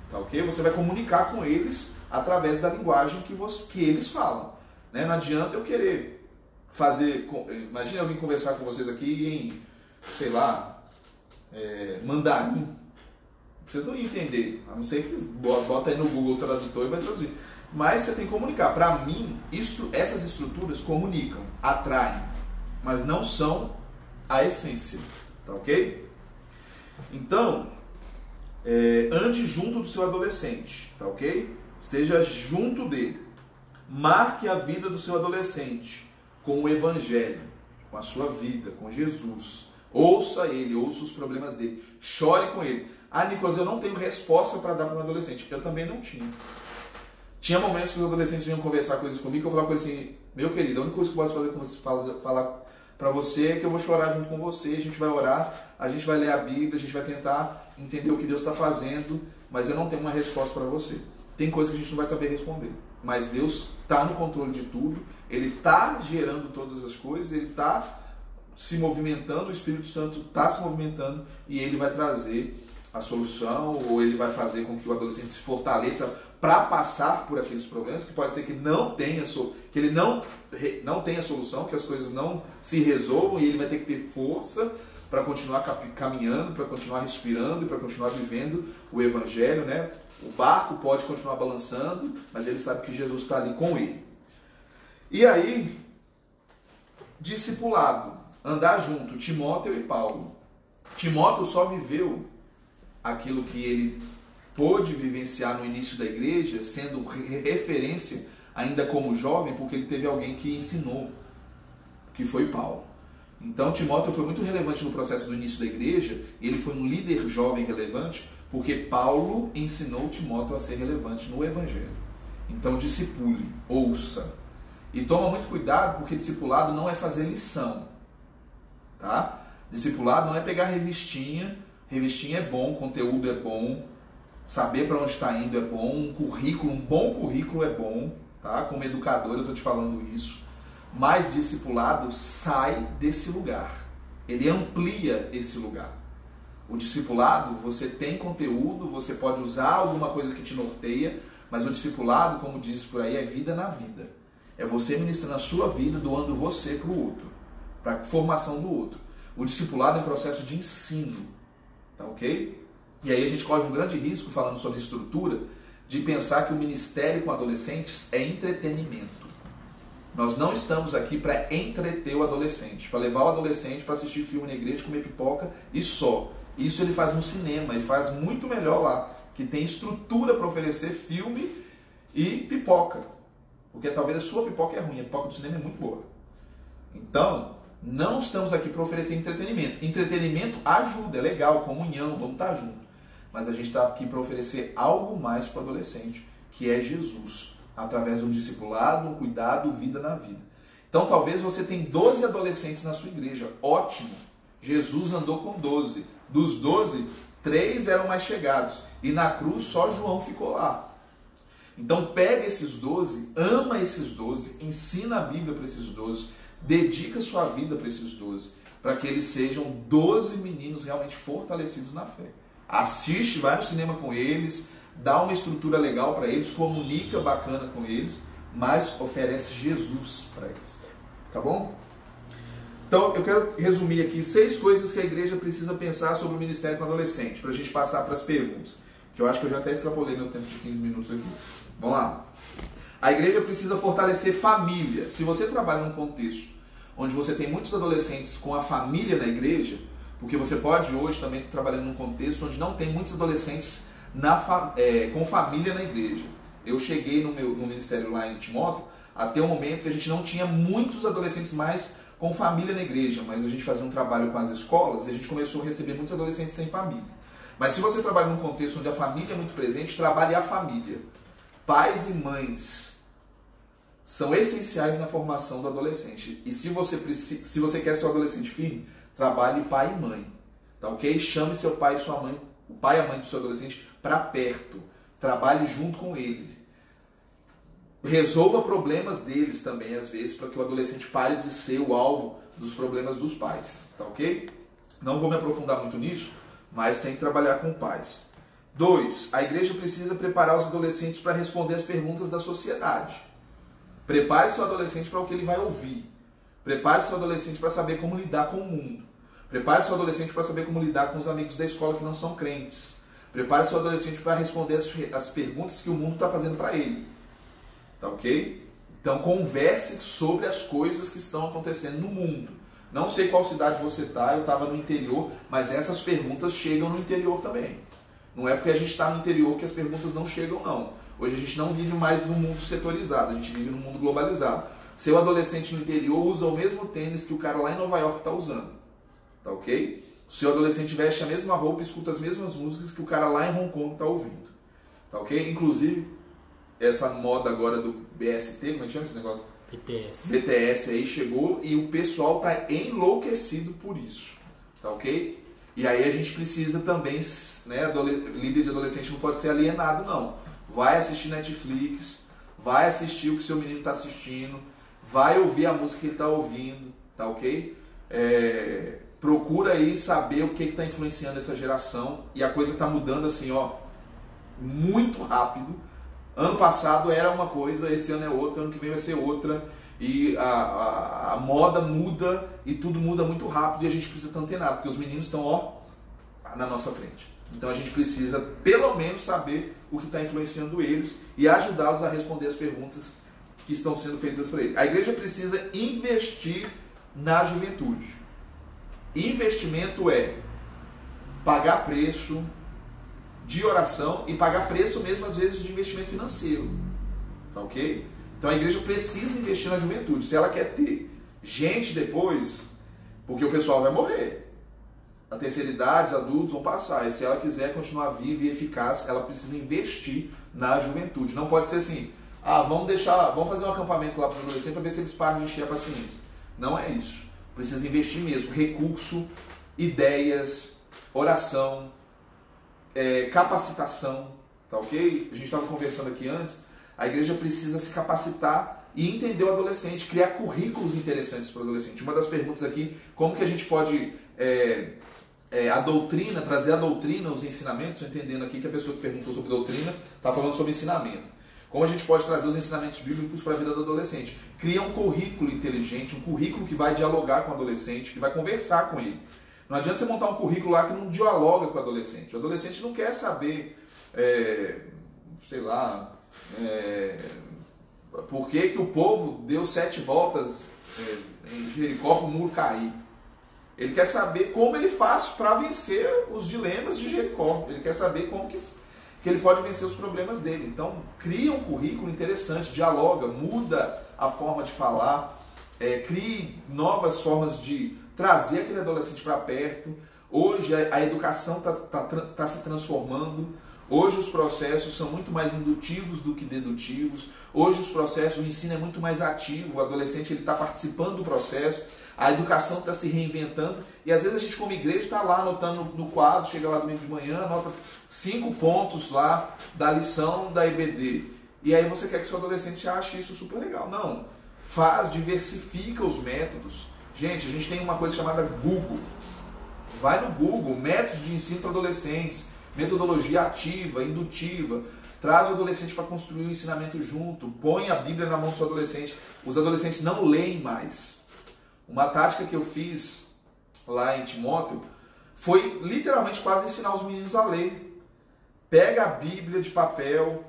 Tá ok? Você vai comunicar com eles através da linguagem que eles falam. Né? Não adianta eu querer fazer... Imagina eu vir conversar com vocês aqui em, sei lá, mandarim. Vocês não iam entender. A não ser que bota aí no Google Tradutor e vai traduzir. Mas você tem que comunicar. Para mim, essas estruturas comunicam, atraem, mas não são a essência. Tá ok? Então, ande junto do seu adolescente, tá ok? Esteja junto dele. Marque a vida do seu adolescente com o Evangelho, com a sua vida, com Jesus. Ouça ele, ouça os problemas dele, chore com ele. Ah, Nicolas, eu não tenho resposta para dar para um adolescente. Eu também não tinha. Tinha momentos que os adolescentes vinham conversar coisas comigo, que eu falava com ele assim, meu querido, a única coisa que eu posso falar para você é que eu vou chorar junto com você, a gente vai orar, a gente vai ler a Bíblia, a gente vai tentar entender o que Deus está fazendo, mas eu não tenho uma resposta para você. Tem coisas que a gente não vai saber responder, mas Deus está no controle de tudo, Ele está gerando todas as coisas, Ele está se movimentando, o Espírito Santo está se movimentando e Ele vai trazer a solução, ou Ele vai fazer com que o adolescente se fortaleça para passar por aqueles problemas, que pode ser que não tenha, que ele não tenha solução, que as coisas não se resolvam e ele vai ter que ter força para continuar caminhando, para continuar respirando e para continuar vivendo o Evangelho, né? O barco pode continuar balançando, mas ele sabe que Jesus está ali com ele. E aí, discipulado, andar junto, Timóteo e Paulo. Timóteo só viveu aquilo que ele pôde vivenciar no início da igreja, sendo referência ainda como jovem, porque ele teve alguém que ensinou, que foi Paulo. Então Timóteo foi muito relevante no processo do início da igreja, ele foi um líder jovem relevante, porque Paulo ensinou Timóteo a ser relevante no Evangelho. Então discipule, ouça. E toma muito cuidado, porque discipulado não é fazer lição. Tá? Discipulado não é pegar revistinha é bom, conteúdo é bom, saber para onde está indo é bom, um bom currículo é bom, tá? Como educador eu estou te falando isso, mas discipulado sai desse lugar, ele amplia esse lugar. O discipulado, você tem conteúdo, você pode usar alguma coisa que te norteia, mas o discipulado, como diz por aí, é vida na vida. É você ministrando a sua vida, doando você para o outro, para a formação do outro. O discipulado é um processo de ensino. Tá ok? E aí a gente corre um grande risco, falando sobre estrutura, de pensar que o ministério com adolescentes é entretenimento. Nós não estamos aqui para entreter o adolescente, para levar o adolescente para assistir filme na igreja, comer pipoca e só. Isso ele faz no cinema, ele faz muito melhor lá, que tem estrutura para oferecer filme e pipoca. Porque talvez a sua pipoca é ruim, a pipoca do cinema é muito boa. Então, não estamos aqui para oferecer entretenimento. Entretenimento ajuda, é legal, comunhão, vamos estar junto. Mas a gente está aqui para oferecer algo mais para o adolescente, que é Jesus, através do discipulado, um cuidado, vida na vida. Então talvez você tenha 12 adolescentes na sua igreja, ótimo. Jesus andou com 12. Dos 12, 3 eram mais chegados. E na cruz só João ficou lá. Então pega esses 12, ama esses 12, ensina a Bíblia para esses 12, dedica sua vida para esses 12, para que eles sejam 12 meninos realmente fortalecidos na fé. Assiste, vai no cinema com eles, dá uma estrutura legal para eles, comunica bacana com eles, mas oferece Jesus para eles. Tá bom? Então, eu quero resumir aqui 6 coisas que a igreja precisa pensar sobre o ministério com adolescente, para a gente passar para as perguntas, que eu acho que eu já até extrapolei meu tempo de 15 minutos aqui. Vamos lá. A igreja precisa fortalecer família. Se você trabalha num contexto onde você tem muitos adolescentes com a família na igreja, porque você pode hoje também estar trabalhando num contexto onde não tem muitos adolescentes com família na igreja. Eu cheguei no ministério lá em Timóteo até o momento que a gente não tinha muitos adolescentes mais com família na igreja, mas a gente fazia um trabalho com as escolas e a gente começou a receber muitos adolescentes sem família. Mas se você trabalha num contexto onde a família é muito presente, trabalhe a família. Pais e mães são essenciais na formação do adolescente. E se você quer ser um adolescente firme, trabalhe pai e mãe. Tá ok? Chame seu pai e sua mãe, o pai e a mãe do seu adolescente, para perto. Trabalhe junto com eles. Resolva problemas deles também, às vezes, para que o adolescente pare de ser o alvo dos problemas dos pais. Tá ok? Não vou me aprofundar muito nisso, mas tem que trabalhar com pais. 2. A igreja precisa preparar os adolescentes para responder as perguntas da sociedade. Prepare seu adolescente para o que ele vai ouvir. Prepare seu adolescente para saber como lidar com o mundo. Prepare seu adolescente para saber como lidar com os amigos da escola que não são crentes. Prepare seu adolescente para responder as perguntas que o mundo está fazendo para ele. Tá ok? Então converse sobre as coisas que estão acontecendo no mundo. Não sei qual cidade você está, eu estava no interior, mas essas perguntas chegam no interior também. Não é porque a gente está no interior que as perguntas não chegam, não. Hoje a gente não vive mais num mundo setorizado, a gente vive num mundo globalizado. Seu adolescente no interior usa o mesmo tênis que o cara lá em Nova York está usando. Tá ok? O seu adolescente veste a mesma roupa e escuta as mesmas músicas que o cara lá em Hong Kong está ouvindo. Tá ok? Inclusive, essa moda agora do BST, como é que chama esse negócio? BTS aí chegou e o pessoal tá enlouquecido por isso. Tá ok? E aí a gente precisa também, né, líder de adolescente não pode ser alienado, não. Vai assistir Netflix, vai assistir o que seu menino está assistindo, vai ouvir a música que ele está ouvindo, tá ok? Procura aí saber o que está influenciando essa geração, e a coisa está mudando assim, ó, muito rápido. Ano passado era uma coisa, esse ano é outra, ano que vem vai ser outra, e a moda muda e tudo muda muito rápido e a gente precisa estar antenado, porque os meninos estão, ó, na nossa frente. Então a gente precisa pelo menos saber o que está influenciando eles e ajudá-los a responder as perguntas que estão sendo feitas para eles. A igreja precisa investir na juventude. Investimento é pagar preço de oração e pagar preço mesmo às vezes de investimento financeiro. Tá ok? Então a igreja precisa investir na juventude. Se ela quer ter gente depois, porque o pessoal vai morrer. A terceira idade, os adultos vão passar. E se ela quiser continuar viva e eficaz, ela precisa investir na juventude. Não pode ser assim, vamos fazer um acampamento lá para os adolescentes para ver se eles param de encher a paciência. Não é isso. Precisa investir mesmo. Recurso, ideias, oração, capacitação. Tá ok? A gente estava conversando aqui antes. A igreja precisa se capacitar e entender o adolescente, criar currículos interessantes para o adolescente. Uma das perguntas aqui, como que a gente pode trazer a doutrina, os ensinamentos, estou entendendo aqui que a pessoa que perguntou sobre doutrina está falando sobre ensinamento. Como a gente pode trazer os ensinamentos bíblicos para a vida do adolescente? Cria um currículo inteligente, um currículo que vai dialogar com o adolescente, que vai conversar com ele. Não adianta você montar um currículo lá que não dialoga com o adolescente. O adolescente não quer saber, por que o povo deu 7 voltas em Jericó para o muro cair. Ele quer saber como ele faz para vencer os dilemas de Jericó. Ele quer saber como que ele pode vencer os problemas dele. Então, cria um currículo interessante, dialoga, muda a forma de falar, crie novas formas de trazer aquele adolescente para perto. Hoje a educação está se transformando. Hoje os processos são muito mais indutivos do que dedutivos. Hoje os processos, o ensino é muito mais ativo. O adolescente está participando do processo. A educação está se reinventando. E às vezes a gente como igreja está lá anotando no quadro, chega lá domingo de manhã, anota 5 pontos lá da lição da EBD. E aí você quer que seu adolescente ache isso super legal. Não. Diversifica os métodos. Gente, a gente tem uma coisa chamada Google. Vai no Google, métodos de ensino para adolescentes. Metodologia ativa, indutiva, traz o adolescente para construir o ensinamento junto, põe a Bíblia na mão do seu adolescente. Os adolescentes não leem mais. Uma tática que eu fiz lá em Timóteo foi literalmente quase ensinar os meninos a ler. Pega a Bíblia de papel,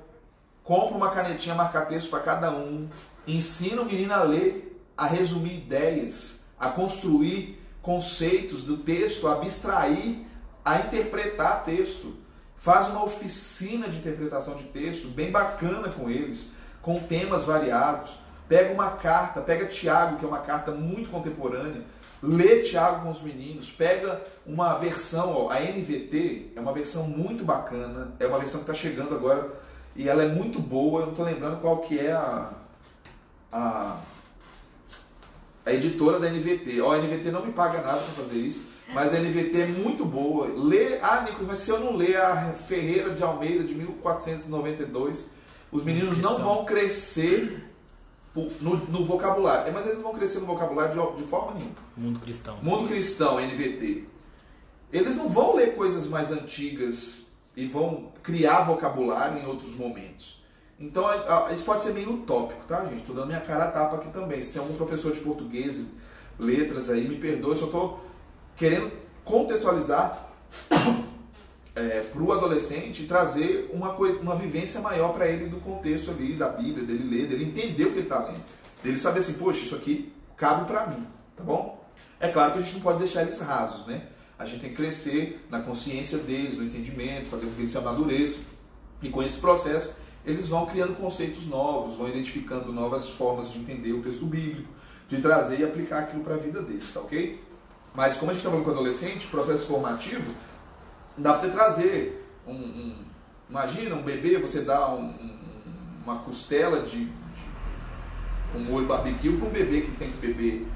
compra uma canetinha marca-texto para cada um, ensina o menino a ler, a resumir ideias, a construir conceitos do texto, a abstrair, a interpretar texto. Faz uma oficina de interpretação de texto bem bacana com eles, com temas variados. Pega uma carta, pega Tiago, que é uma carta muito contemporânea, lê Tiago com os meninos, pega uma versão, a NVT, é uma versão muito bacana, é uma versão que está chegando agora e ela é muito boa, eu não estou lembrando qual que é a editora da NVT. A NVT não me paga nada para fazer isso, mas a NVT é muito boa. Lê, Nicolas, mas se eu não ler a Ferreira de Almeida de 1492, os meninos não vão crescer no vocabulário. Mas eles não vão crescer no vocabulário de forma nenhuma. Mundo Cristão. Mundo Cristão, NVT. Eles não vão ler coisas mais antigas e vão criar vocabulário em outros momentos. Então, isso pode ser meio utópico, tá, gente? Estou dando minha cara a tapa aqui também. Se tem algum professor de português, letras aí, me perdoe, se eu estou querendo contextualizar para o adolescente e trazer uma vivência maior para ele do contexto ali, da Bíblia, dele ler, dele entender o que ele está lendo. Dele saber assim, poxa, isso aqui cabe para mim, tá bom? É claro que a gente não pode deixar eles rasos, né? a gente tem que crescer na consciência deles, no entendimento, fazer com que eles se amadureçam. E com esse processo, eles vão criando conceitos novos, vão identificando novas formas de entender o texto bíblico, de trazer e aplicar aquilo para a vida deles, tá ok? Mas como a gente está falando com adolescente, processo formativo, dá para você trazer imagina um bebê, você dá uma costela com molho barbecue para um bebê que tem que beber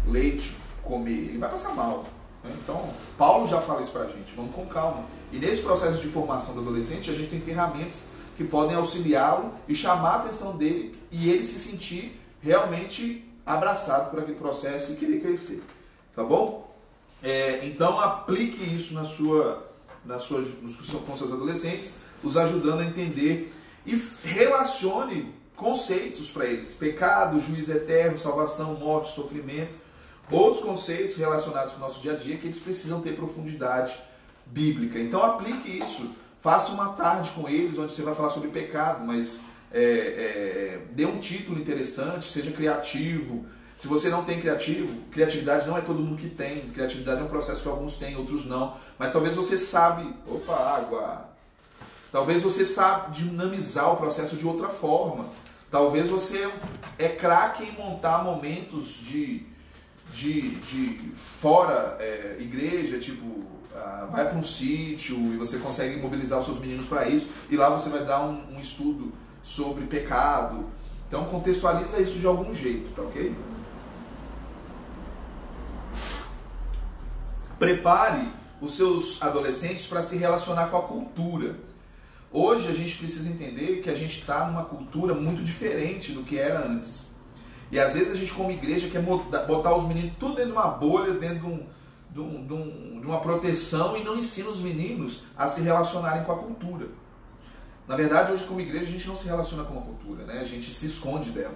leite, comer, ele vai passar mal. Né? Então, Paulo já fala isso pra gente, vamos com calma. E nesse processo de formação do adolescente, a gente tem ferramentas que podem auxiliá-lo e chamar a atenção dele e ele se sentir realmente abraçado por aquele processo e querer crescer. Tá bom? Então, aplique isso com seus adolescentes, os ajudando a entender e relacione conceitos para eles. Pecado, juízo eterno, salvação, morte, sofrimento. Outros conceitos relacionados com o nosso dia a dia que eles precisam ter profundidade bíblica. Então aplique isso. Faça uma tarde com eles onde você vai falar sobre pecado, mas dê um título interessante, seja criativo. Se você não tem criatividade não é todo mundo que tem. Criatividade é um processo que alguns têm, outros não. Mas talvez você talvez você saiba dinamizar o processo de outra forma. Talvez você é craque em montar momentos de fora igreja, tipo, vai para um sítio e você consegue mobilizar os seus meninos para isso, e lá você vai dar um estudo sobre pecado. Então contextualiza isso de algum jeito, tá ok? Prepare os seus adolescentes para se relacionar com a cultura. Hoje a gente precisa entender que a gente está numa cultura muito diferente do que era antes. E às vezes a gente como igreja quer botar os meninos tudo dentro de uma bolha, dentro de uma proteção, e não ensina os meninos a se relacionarem com a cultura. Na verdade, hoje como igreja a gente não se relaciona com a cultura, né? A gente se esconde dela.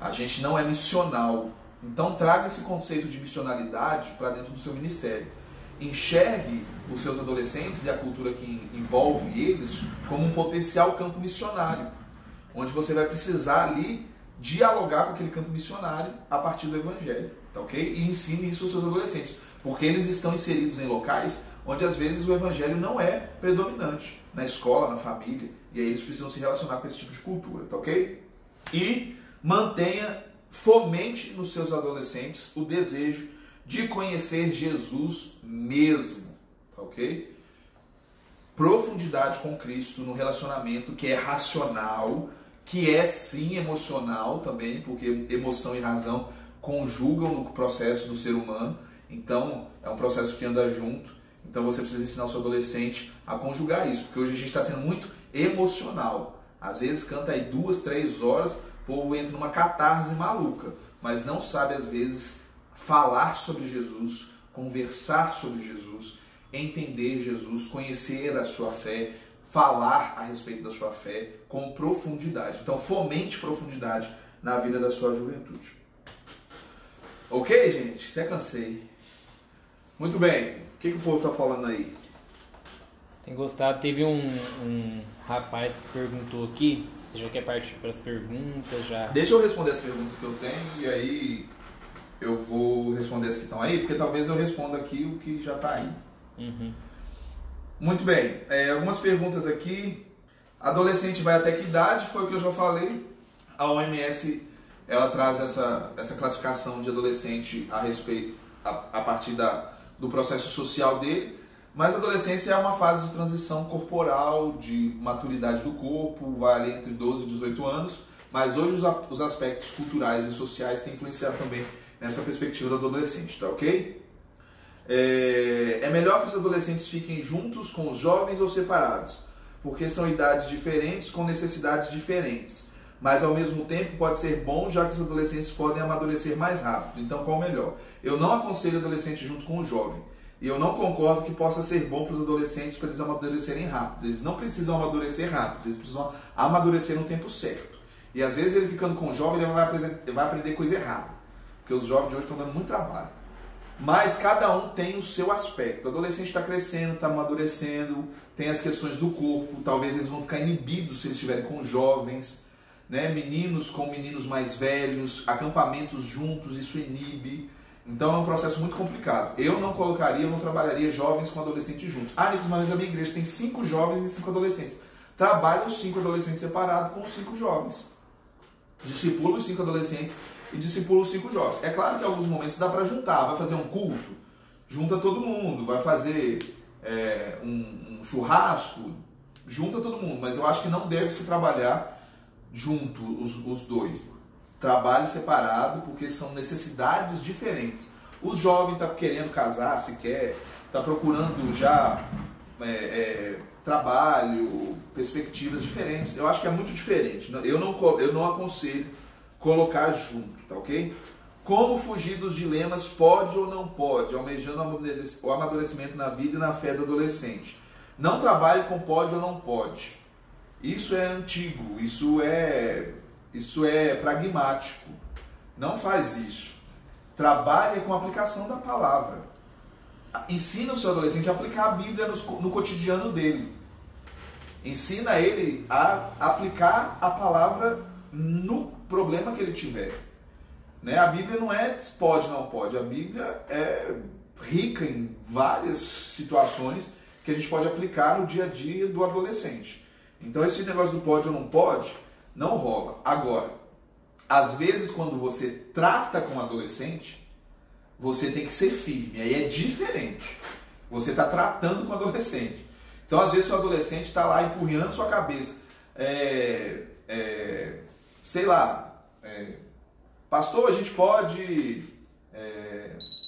A gente não é missional. Então traga esse conceito de missionalidade para dentro do seu ministério. Enxergue os seus adolescentes e a cultura que envolve eles como um potencial campo missionário, onde você vai precisar ali dialogar com aquele campo missionário a partir do Evangelho, tá ok? E ensine isso aos seus adolescentes, porque eles estão inseridos em locais onde às vezes o Evangelho não é predominante, na escola, na família, e aí eles precisam se relacionar com esse tipo de cultura, tá ok? E fomente nos seus adolescentes o desejo de conhecer Jesus mesmo, tá ok? Profundidade com Cristo no relacionamento que é racional, que é sim emocional também, porque emoção e razão conjugam no processo do ser humano, então é um processo que anda junto, então você precisa ensinar o seu adolescente a conjugar isso, porque hoje a gente está sendo muito emocional, às vezes canta aí 2, 3 horas, o povo entra numa catarse maluca, mas não sabe às vezes falar sobre Jesus, conversar sobre Jesus, entender Jesus, conhecer a sua fé, falar a respeito da sua fé com profundidade. Então fomente profundidade na vida da sua juventude. Ok, gente? Até cansei. Muito bem. O que o povo está falando aí? Tem gostado. Teve um rapaz que perguntou aqui. Você já quer partir para as perguntas? Já? Deixa eu responder as perguntas que eu tenho e aí eu vou responder as que estão aí, porque talvez eu responda aqui o que já está aí. Uhum. Muito bem. Algumas perguntas aqui. Adolescente vai até que idade? Foi o que eu já falei. A OMS ela traz essa classificação de adolescente a partir do processo social dele. Mas a adolescência é uma fase de transição corporal, de maturidade do corpo, vai ali entre 12 e 18 anos. Mas hoje os aspectos culturais e sociais têm influenciado também nessa perspectiva do adolescente, tá ok? É melhor que os adolescentes fiquem juntos com os jovens ou separados, porque são idades diferentes com necessidades diferentes. Mas ao mesmo tempo pode ser bom, já que os adolescentes podem amadurecer mais rápido. Então qual o melhor? Eu não aconselho adolescente junto com o jovem. E eu não concordo que possa ser bom para os adolescentes para eles amadurecerem rápido. Eles não precisam amadurecer rápido, eles precisam amadurecer no tempo certo. E às vezes ele ficando com o jovem, ele vai aprender coisa errada. Porque os jovens de hoje estão dando muito trabalho. Mas cada um tem o seu aspecto. O adolescente está crescendo, está amadurecendo, tem as questões do corpo, talvez eles vão ficar inibidos se eles estiverem com jovens, né? Meninos com meninos mais velhos, acampamentos juntos, isso inibe. Então é um processo muito complicado. Eu não trabalharia jovens com adolescentes juntos. Nicolas, mas a minha igreja tem 5 jovens e 5 adolescentes. Trabalho os 5 adolescentes separados com os 5 jovens. Discipulo os 5 adolescentes e discipulo os 5 jovens. É claro que em alguns momentos dá para juntar. Vai fazer um culto, junta todo mundo. Vai fazer um churrasco, junta todo mundo. Mas eu acho que não deve se trabalhar junto os dois. Trabalho separado, porque são necessidades diferentes. O jovem está querendo casar, se quer, está procurando já trabalho, perspectivas diferentes. Eu acho que é muito diferente. Eu não aconselho colocar junto, tá ok? Como fugir dos dilemas pode ou não pode, almejando o amadurecimento na vida e na fé do adolescente. Não trabalhe com pode ou não pode. Isso é antigo, isso é pragmático. Não faz isso. Trabalhe com a aplicação da palavra. Ensina o seu adolescente a aplicar a Bíblia no cotidiano dele. Ensina ele a aplicar a palavra no problema que ele tiver. Né? A Bíblia não é pode, não pode. A Bíblia é rica em várias situações que a gente pode aplicar no dia a dia do adolescente. Então esse negócio do pode ou não pode não rola. Agora, às vezes quando você trata com um adolescente, você tem que ser firme. Aí é diferente. Você está tratando com o adolescente. Então, às vezes, o adolescente está lá empurrando sua cabeça. Sei lá, pastor, a gente pode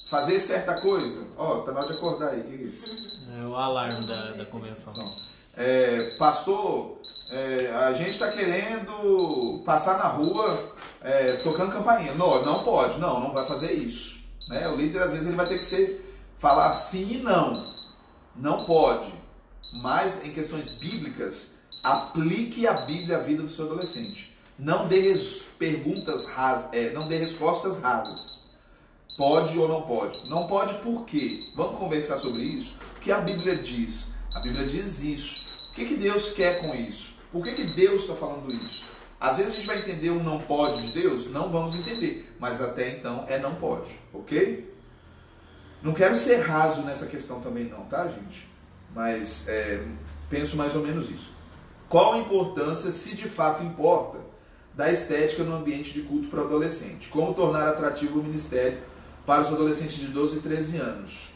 fazer certa coisa? Tá na hora de acordar aí. O que é isso? É o alarme da convenção. Pastor, a gente está querendo passar na rua tocando campainha. Não pode. Não vai fazer isso. Né? O líder, às vezes, ele vai ter que falar sim e não. Não pode. Mas, em questões bíblicas, aplique a Bíblia à vida do seu adolescente. Não dê perguntas rasas, não dê respostas rasas. Pode ou não pode? Não pode por quê? Vamos conversar sobre isso? O que a Bíblia diz? A Bíblia diz isso. O que Deus quer com isso? Por que Deus está falando isso? Às vezes a gente vai entender um não pode de Deus, não vamos entender. Mas até então não pode, ok? Não quero ser raso nessa questão também não, tá, gente? Mas penso mais ou menos isso. Qual a importância, se de fato importa, da estética no ambiente de culto para o adolescente? Como tornar atrativo o ministério para os adolescentes de 12 e 13 anos?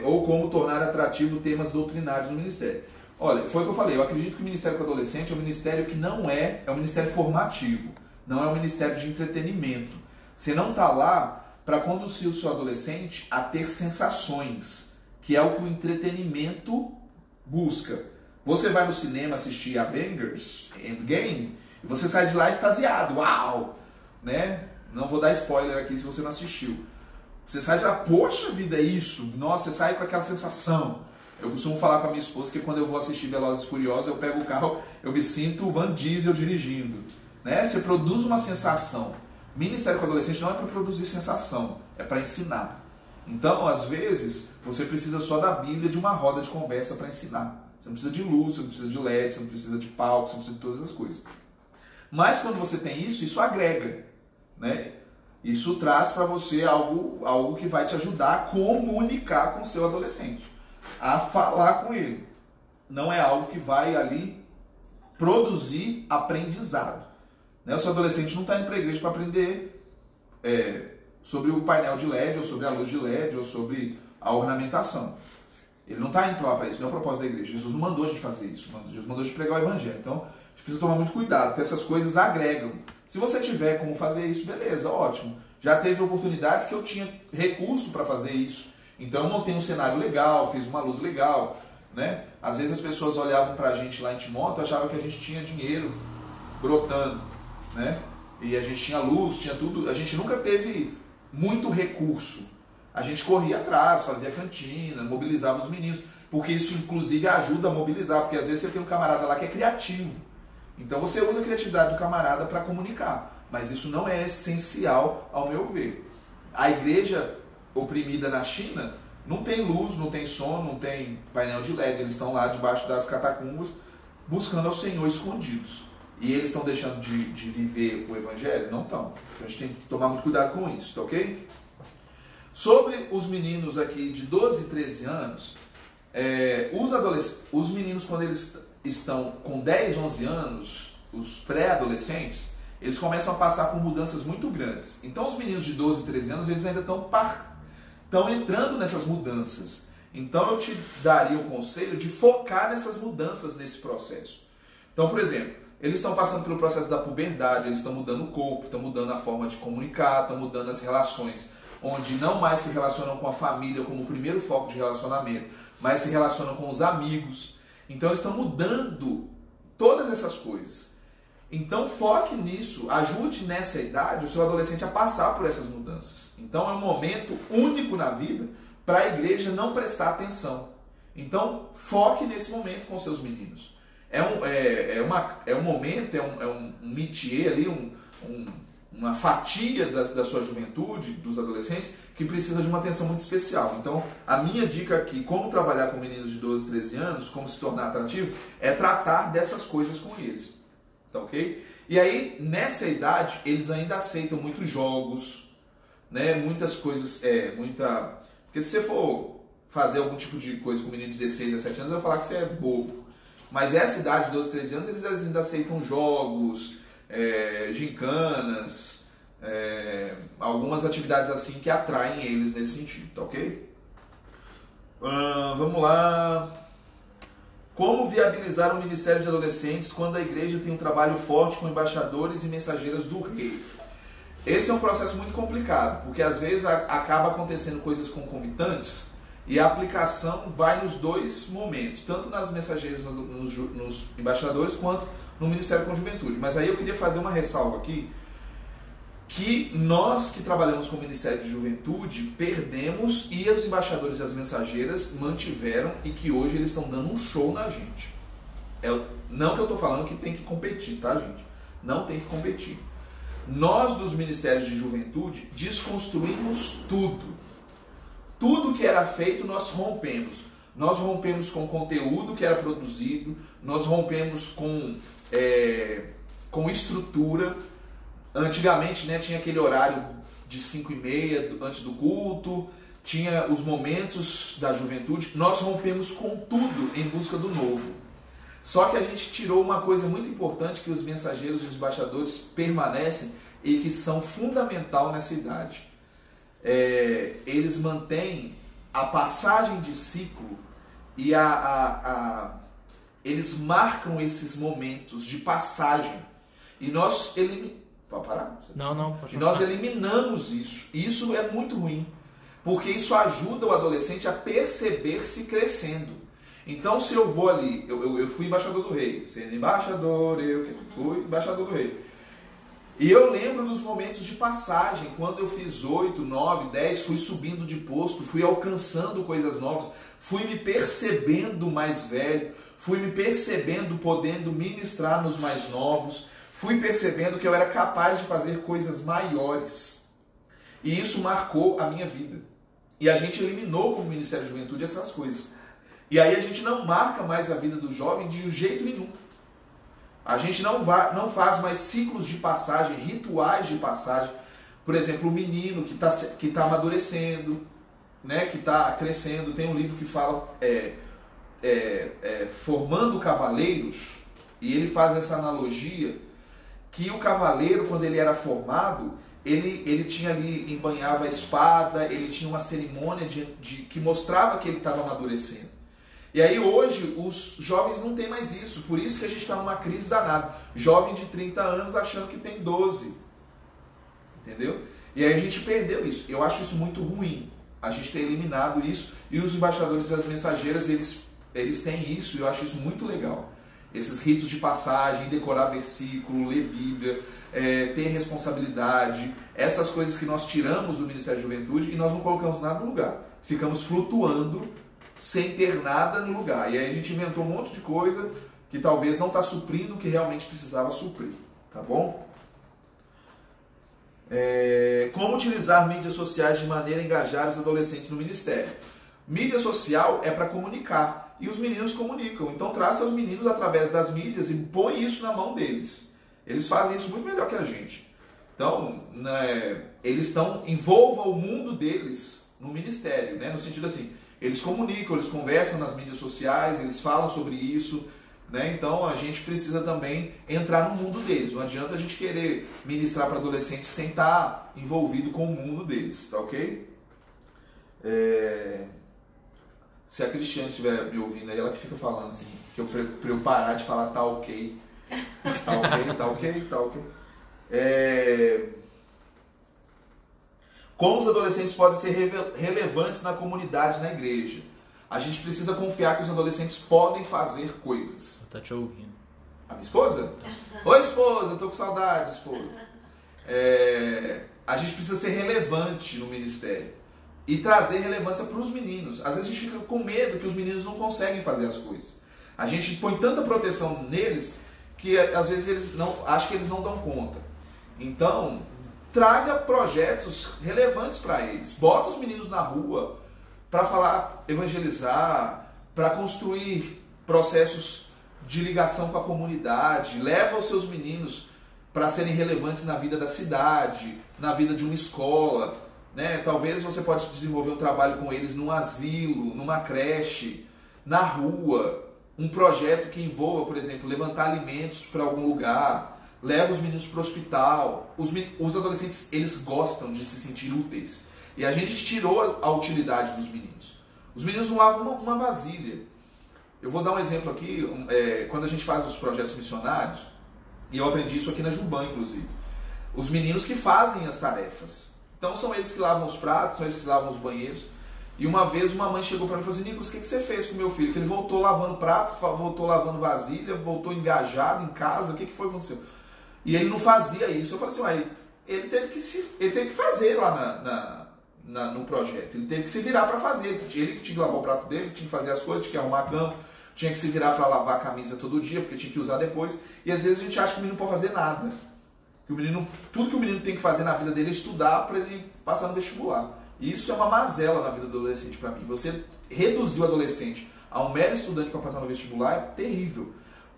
Ou como tornar atrativo temas doutrinários no ministério? Olha, foi o que eu falei, eu acredito que o ministério com o adolescente é um ministério que não é um ministério formativo, não é um ministério de entretenimento. Você não está lá para conduzir o seu adolescente a ter sensações, que é o que o entretenimento busca. Você vai no cinema assistir Avengers Endgame e você sai de lá extasiado, uau! Né? Não vou dar spoiler aqui se você não assistiu. Você sai de lá, poxa vida, é isso? Nossa, você sai com aquela sensação. Eu costumo falar com a minha esposa que quando eu vou assistir Velozes e Furiosos, eu pego o carro, eu me sinto Van Diesel dirigindo. Né? Você produz uma sensação. Ministério com adolescente não é para produzir sensação, é para ensinar. Então, às vezes, você precisa só da Bíblia, de uma roda de conversa para ensinar. Você não precisa de luz, você não precisa de LED, você não precisa de palco, você não precisa de todas as coisas. Mas quando você tem isso agrega. Né? Isso traz para você algo que vai te ajudar a comunicar com o seu adolescente, a falar com ele. Não é algo que vai ali produzir aprendizado. Né? O seu adolescente não está indo para a igreja para aprender sobre o painel de LED, ou sobre a luz de LED, ou sobre a ornamentação. Ele não está indo para lá para isso, não é o propósito da igreja. Jesus não mandou a gente fazer isso, Jesus mandou a gente pregar o evangelho. Então, a gente precisa tomar muito cuidado, porque essas coisas agregam. Se você tiver como fazer isso, beleza, ótimo. Já teve oportunidades que eu tinha recurso para fazer isso. Então eu montei um cenário legal, fiz uma luz legal. Né? Às vezes as pessoas olhavam para a gente lá em Timóteo e achavam que a gente tinha dinheiro brotando. Né? E a gente tinha luz, tinha tudo. A gente nunca teve muito recurso. A gente corria atrás, fazia cantina, mobilizava os meninos. Porque isso inclusive ajuda a mobilizar. Porque às vezes você tem um camarada lá que é criativo. Então você usa a criatividade do camarada para comunicar. Mas isso não é essencial ao meu ver. A igreja oprimida na China não tem luz, não tem som, não tem painel de LED. Eles estão lá debaixo das catacumbas buscando ao Senhor escondidos. E eles estão deixando de viver o evangelho? Não estão. Então a gente tem que tomar muito cuidado com isso, tá ok? Sobre os meninos aqui de 12 e 13 anos, os meninos quando eles estão com 10, 11 anos, os pré-adolescentes, eles começam a passar por mudanças muito grandes. Então os meninos de 12 e 13 anos, eles ainda estão entrando nessas mudanças. Então eu te daria o conselho de focar nessas mudanças nesse processo. Então, por exemplo, eles estão passando pelo processo da puberdade, eles estão mudando o corpo, estão mudando a forma de comunicar, estão mudando as relações, onde não mais se relacionam com a família como o primeiro foco de relacionamento, mas se relacionam com os amigos. Então eles estão mudando todas essas coisas. Então foque nisso, ajude nessa idade o seu adolescente a passar por essas mudanças. Então é um momento único na vida para a igreja não prestar atenção. Então foque nesse momento com seus meninos. É um momento, um métier ali, uma fatia da sua juventude, dos adolescentes, que precisa de uma atenção muito especial. Então, a minha dica aqui, como trabalhar com meninos de 12, 13 anos, como se tornar atrativo, é tratar dessas coisas com eles. Tá ok? E aí, nessa idade, eles ainda aceitam muitos jogos, né? Muitas coisas, Porque se você for fazer algum tipo de coisa com um menino de 16, 17 anos, eu vou falar que você é bobo. Mas essa idade, 12, 13 anos, eles ainda aceitam jogos, gincanas, algumas atividades assim que atraem eles nesse sentido, tá ok? Vamos lá. Como viabilizar um ministério de adolescentes quando a igreja tem um trabalho forte com embaixadores e mensageiras do rei? Esse é um processo muito complicado, porque às vezes acaba acontecendo coisas concomitantes e a aplicação vai nos dois momentos, tanto nas mensageiras, nos embaixadores, quanto no Ministério com Juventude. Mas aí eu queria fazer uma ressalva aqui, que nós que trabalhamos com o Ministério de Juventude perdemos e os embaixadores e as mensageiras mantiveram e que hoje eles estão dando um show na gente. Não que eu estou falando que tem que competir, tá, gente? Não tem que competir. Nós dos Ministérios de Juventude desconstruímos tudo. Tudo que era feito nós rompemos. Nós rompemos com o conteúdo que era produzido, nós rompemos com estrutura. Antigamente, né, tinha aquele horário de 5h30 antes do culto, tinha os momentos da juventude. Nós rompemos com tudo em busca do novo. Só que a gente tirou uma coisa muito importante que os mensageiros e os embaixadores permanecem e que são fundamental nessa idade. Eles mantêm a passagem de ciclo e eles marcam esses momentos de passagem. E nós Pode parar? Não, pode. E nós eliminamos isso. E isso é muito ruim, porque isso ajuda o adolescente a perceber-se crescendo. Então, se eu vou ali, eu fui embaixador do rei, sendo embaixador, eu fui embaixador do rei. E eu lembro dos momentos de passagem, quando eu fiz 8, 9, 10, fui subindo de posto, fui alcançando coisas novas, fui me percebendo mais velho, fui me percebendo podendo ministrar nos mais novos, fui percebendo que eu era capaz de fazer coisas maiores. E isso marcou a minha vida. E a gente eliminou como Ministério da Juventude essas coisas. E aí a gente não marca mais a vida do jovem de jeito nenhum. A gente não faz mais ciclos de passagem, rituais de passagem. Por exemplo, o menino que tá amadurecendo, né, que está crescendo. Tem um livro que fala Formando Cavaleiros, e ele faz essa analogia que o cavaleiro, quando ele era formado, ele tinha ali, embanhava a espada, ele tinha uma cerimônia que mostrava que ele estava amadurecendo. E aí hoje os jovens não têm mais isso, por isso que a gente está numa crise danada. Jovem de 30 anos achando que tem 12. Entendeu? E aí a gente perdeu isso. Eu acho isso muito ruim. A gente ter eliminado isso, e os embaixadores e as mensageiras, eles têm isso, e eu acho isso muito legal. Esses ritos de passagem, decorar versículo, ler Bíblia, ter responsabilidade, essas coisas que nós tiramos do Ministério da Juventude e nós não colocamos nada no lugar. Ficamos flutuando sem ter nada no lugar. E aí a gente inventou um monte de coisa que talvez não está suprindo o que realmente precisava suprir. Tá bom? Como utilizar mídias sociais de maneira a engajar os adolescentes no ministério? Mídia social é para comunicar. E os meninos comunicam. Então traça os meninos através das mídias e põe isso na mão deles. Eles fazem isso muito melhor que a gente. Então, né, envolva o mundo deles no ministério, né? No sentido assim, eles comunicam, eles conversam nas mídias sociais, eles falam sobre isso, né? Então a gente precisa também entrar no mundo deles. Não adianta a gente querer ministrar para adolescentes sem estar envolvido com o mundo deles, tá ok? Se a Cristiane estiver me ouvindo aí, ela que fica falando assim, que pra eu parar de falar tá ok, tá ok, tá ok, tá ok. Como os adolescentes podem ser relevantes na comunidade, na igreja? A gente precisa confiar que os adolescentes podem fazer coisas. Tá te ouvindo. A minha esposa? Oi, esposa, eu tô com saudade, esposa. A gente precisa ser relevante no ministério e trazer relevância para os meninos. Às vezes a gente fica com medo que os meninos não conseguem fazer as coisas. A gente põe tanta proteção neles que às vezes acho que eles não dão conta. Então, traga projetos relevantes para eles. Bota os meninos na rua para falar, evangelizar, para construir processos de ligação com a comunidade. Leva os seus meninos para serem relevantes na vida da cidade, na vida de uma escola, né? Talvez você pode desenvolver um trabalho com eles num asilo, numa creche, na rua, um projeto que envolva, por exemplo, levantar alimentos para algum lugar. Leva os meninos para o hospital. Os adolescentes, eles gostam de se sentir úteis. E a gente tirou a utilidade dos meninos. Os meninos não lavam uma vasilha. Eu vou dar um exemplo aqui. Quando a gente faz os projetos missionários, e eu aprendi isso aqui na Juban, inclusive. Os meninos que fazem as tarefas. Então são eles que lavam os pratos, são eles que lavam os banheiros. E uma vez uma mãe chegou para mim e falou assim: Nicolas, o que você fez com o meu filho? Que ele voltou lavando prato, voltou lavando vasilha, voltou engajado em casa. O que foi que aconteceu? E ele não fazia isso. Eu falei assim, uai, ele teve que fazer lá no projeto. Ele teve que se virar para fazer. Ele que tinha que lavar o prato dele, tinha que fazer as coisas, tinha que arrumar a cama, tinha que se virar para lavar a camisa todo dia, porque tinha que usar depois. E às vezes a gente acha que o menino não pode fazer nada. Tudo que o menino tem que fazer na vida dele é estudar para ele passar no vestibular. E isso é uma mazela na vida do adolescente para mim. Você reduzir o adolescente a um mero estudante para passar no vestibular é terrível.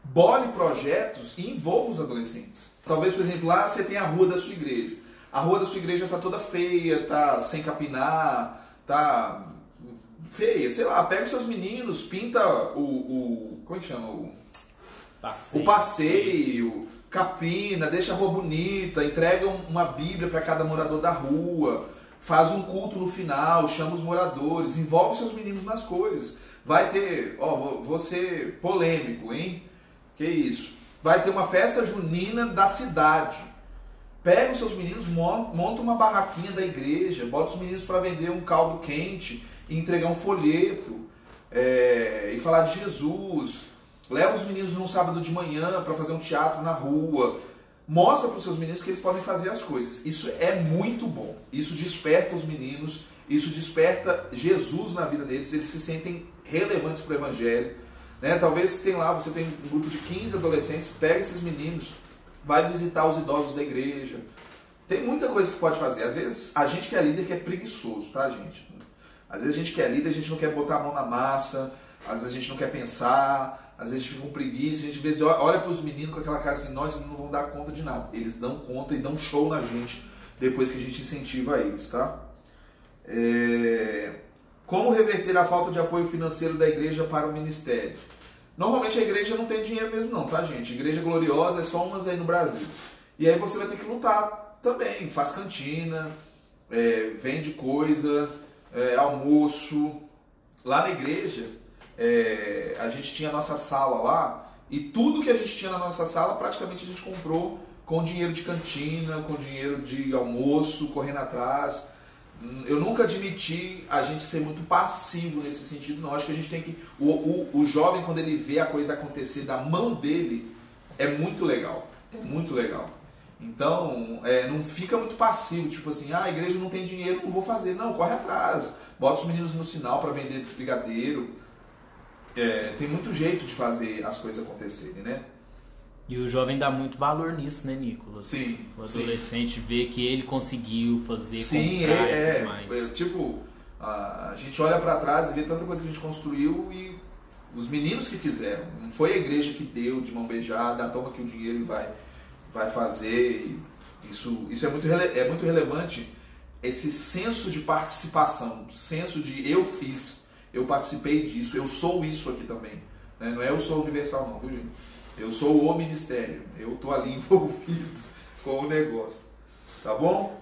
Bole projetos e envolva os adolescentes. Talvez, por exemplo, lá você tem a rua da sua igreja. A rua da sua igreja está toda feia, está sem capinar, está feia. Sei lá, pega os seus meninos, pinta como é que chama? O passeio, capina, deixa a rua bonita, entrega uma Bíblia para cada morador da rua, faz um culto no final, chama os moradores, envolve seus meninos nas coisas. Vai ter, vou ser polêmico, hein? Que isso? Vai ter uma festa junina da cidade. Pega os seus meninos, monta uma barraquinha da igreja, bota os meninos para vender um caldo quente e entregar um folheto e falar de Jesus. Leva os meninos num sábado de manhã para fazer um teatro na rua. Mostra para os seus meninos que eles podem fazer as coisas. Isso é muito bom. Isso desperta os meninos, isso desperta Jesus na vida deles. Eles se sentem relevantes para o evangelho. Né? Talvez você tem um grupo de 15 adolescentes, pega esses meninos, vai visitar os idosos da igreja. Tem muita coisa que pode fazer. Às vezes a gente que é líder que é preguiçoso, tá, gente? Às vezes a gente que é líder, a gente não quer botar a mão na massa, às vezes a gente não quer pensar, às vezes a gente fica com preguiça, a gente às vezes olha para os meninos com aquela cara assim, nós não vão dar conta de nada. Eles dão conta e dão show na gente depois que a gente incentiva eles, tá? Como reverter a falta de apoio financeiro da igreja para o ministério? Normalmente a igreja não tem dinheiro mesmo não, tá, gente? Igreja gloriosa é só umas aí no Brasil. E aí você vai ter que lutar também. Faz cantina, vende coisa, almoço. Lá na igreja, a gente tinha a nossa sala lá, e tudo que a gente tinha na nossa sala, praticamente a gente comprou com dinheiro de cantina, com dinheiro de almoço, correndo atrás. Eu nunca admiti a gente ser muito passivo nesse sentido, não. Acho que a gente tem que... O jovem, quando ele vê a coisa acontecer da mão dele, é muito legal. É muito legal. Então, não fica muito passivo, tipo assim, a igreja não tem dinheiro, não vou fazer. Não, corre atrás. Bota os meninos no sinal para vender brigadeiro. Tem muito jeito de fazer as coisas acontecerem, né? E o jovem dá muito valor nisso, né, Nicolas? Sim. O adolescente vê que ele conseguiu fazer, sim, comprar e tudo mais. Tipo, a gente olha para trás e vê tanta coisa que a gente construiu e os meninos que fizeram. Não foi a igreja que deu de mão beijada, toma aqui o dinheiro e vai fazer. Isso é muito relevante esse senso de participação, senso de eu fiz, eu participei disso, eu sou isso aqui também. Né? Não é eu sou universal não, viu gente? Eu sou o ministério, eu estou ali envolvido com o negócio. Tá bom?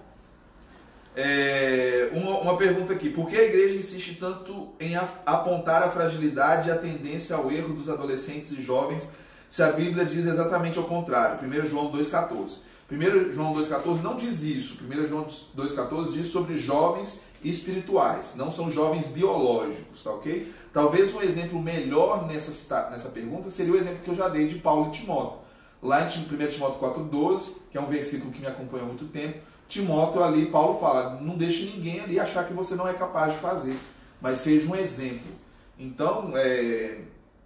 Uma pergunta aqui. Por que a igreja insiste tanto em apontar a fragilidade e a tendência ao erro dos adolescentes e jovens, se a Bíblia diz exatamente ao contrário? 1 João 2,14. 1 João 2,14 não diz isso. 1 João 2,14 diz sobre jovens espirituais, não são jovens biológicos, tá ok? Talvez um exemplo melhor nessa pergunta seria o exemplo que eu já dei de Paulo e Timóteo. Lá em 1 Timóteo 4,12, que é um versículo que me acompanhou há muito tempo, Timóteo ali, Paulo fala, não deixe ninguém ali achar que você não é capaz de fazer, mas seja um exemplo. Então,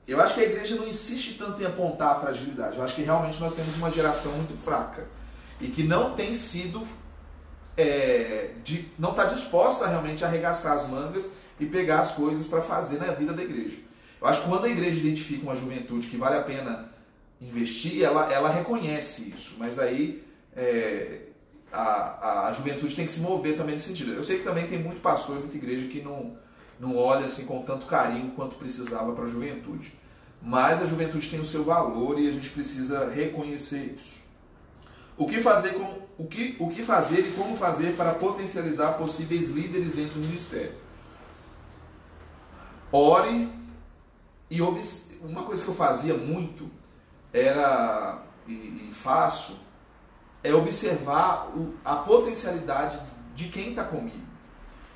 eu acho que a igreja não insiste tanto em apontar a fragilidade. Eu acho que realmente nós temos uma geração muito fraca e que não tem sido, não está disposta realmente a arregaçar as mangas e pegar as coisas para fazer na vida da igreja. Eu acho que quando a igreja identifica uma juventude que vale a pena investir, ela reconhece isso, mas aí a juventude tem que se mover também nesse sentido. Eu sei que também tem muito pastor e muita igreja que não olha assim com tanto carinho quanto precisava para a juventude. Mas a juventude tem o seu valor e a gente precisa reconhecer isso. O que fazer e como fazer para potencializar possíveis líderes dentro do ministério? Ore e uma coisa que eu fazia muito e faço é observar a potencialidade de quem está comigo.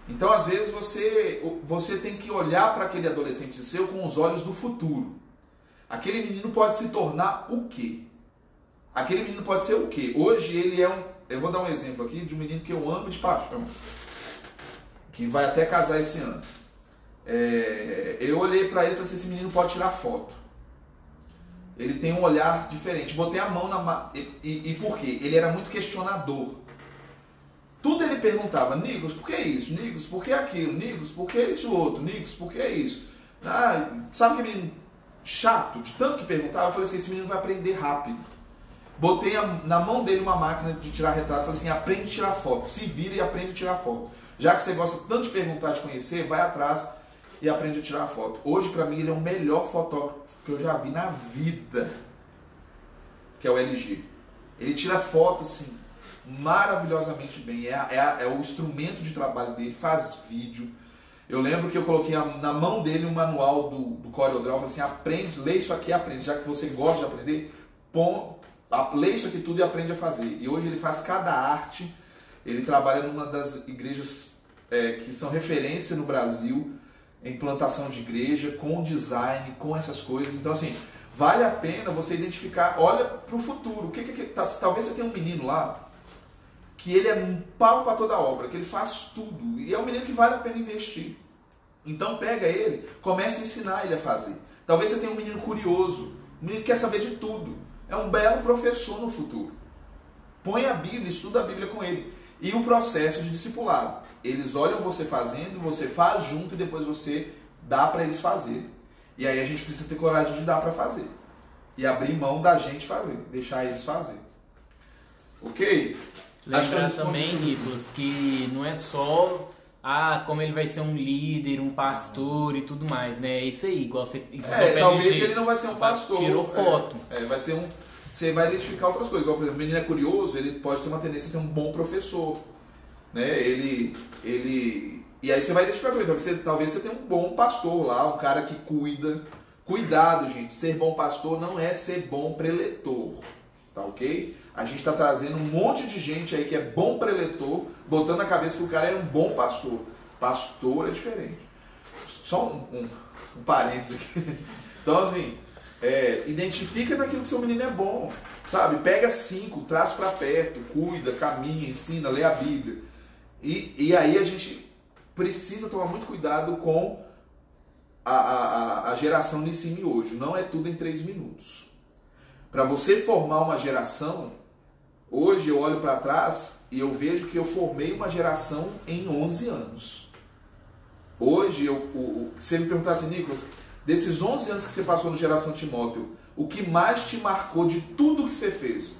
Então, às vezes, você tem que olhar para aquele adolescente seu com os olhos do futuro. Aquele menino pode se tornar o quê? Aquele menino pode ser o quê? Hoje ele eu vou dar um exemplo aqui de um menino que eu amo de paixão, que vai até casar esse ano. Eu olhei para ele e falei assim, esse menino pode tirar foto. Ele tem um olhar diferente. Botei a mão na... E por quê? Ele era muito questionador. Tudo ele perguntava, Nigos, por que isso? Nigos, por que aquilo? Nigos, por que isso outro? Nigos, por que isso? Sabe que menino chato? De tanto que perguntava, eu falei assim, esse menino vai aprender rápido. Botei na mão dele uma máquina de tirar retrato. Falei assim, aprende a tirar foto. Se vira e aprende a tirar foto. Já que você gosta tanto de perguntar, de conhecer, vai atrás e aprende a tirar foto. Hoje, para mim, ele é o melhor fotógrafo que eu já vi na vida, que é o LG. Ele tira foto, assim, maravilhosamente bem. É o instrumento de trabalho dele, faz vídeo. Eu lembro que eu coloquei na mão dele um manual do CorelDRAW. Falei assim, aprende, lê isso aqui e aprende. Já que você gosta de aprender, lê isso aqui tudo e aprende a fazer. E hoje ele faz cada arte. Ele trabalha numa das igrejas que são referência no Brasil em plantação de igreja, com design, com essas coisas. Então, assim, vale a pena você identificar, olha para o futuro. Talvez você tenha um menino lá que ele é um pau para toda obra, que ele faz tudo. E é um menino que vale a pena investir. Então, pega ele, começa a ensinar ele a fazer. Talvez você tenha um menino curioso, um menino que quer saber de tudo. É um belo professor no futuro. Põe a Bíblia, estuda a Bíblia com ele. E o processo de discipulado. Eles olham você fazendo, você faz junto e depois você dá para eles fazerem. E aí a gente precisa ter coragem de dar para fazer. E abrir mão da gente fazer, deixar eles fazer. Ok? Lembrar também, Nicolas, que não é só como ele vai ser um líder, um pastor e tudo mais, né? É isso aí, igual você... talvez ele não vai ser um pastor. Tirou foto. Vai ser você vai identificar outras coisas. Igual, por exemplo, o menino é curioso, ele pode ter uma tendência a ser um bom professor. Né? E aí você vai identificar com ele. Talvez você tenha um bom pastor lá, um cara que cuida. Cuidado, gente. Ser bom pastor não é ser bom preletor. Tá ok? A gente está trazendo um monte de gente aí que é bom preletor, botando na cabeça que o cara é um bom pastor. Pastor é diferente. Só um parênteses aqui. Então, assim... identifica naquilo que seu menino é bom, sabe? Pega 5, traz para perto, cuida, caminha, ensina, lê a Bíblia. E aí a gente precisa tomar muito cuidado com a geração de ensino hoje. Não é tudo em 3 minutos. Para você formar uma geração, hoje eu olho para trás e eu vejo que eu formei uma geração em 11 anos. Hoje, se ele perguntasse, Nicolas, desses 11 anos que você passou no Geração Timóteo, o que mais te marcou de tudo que você fez?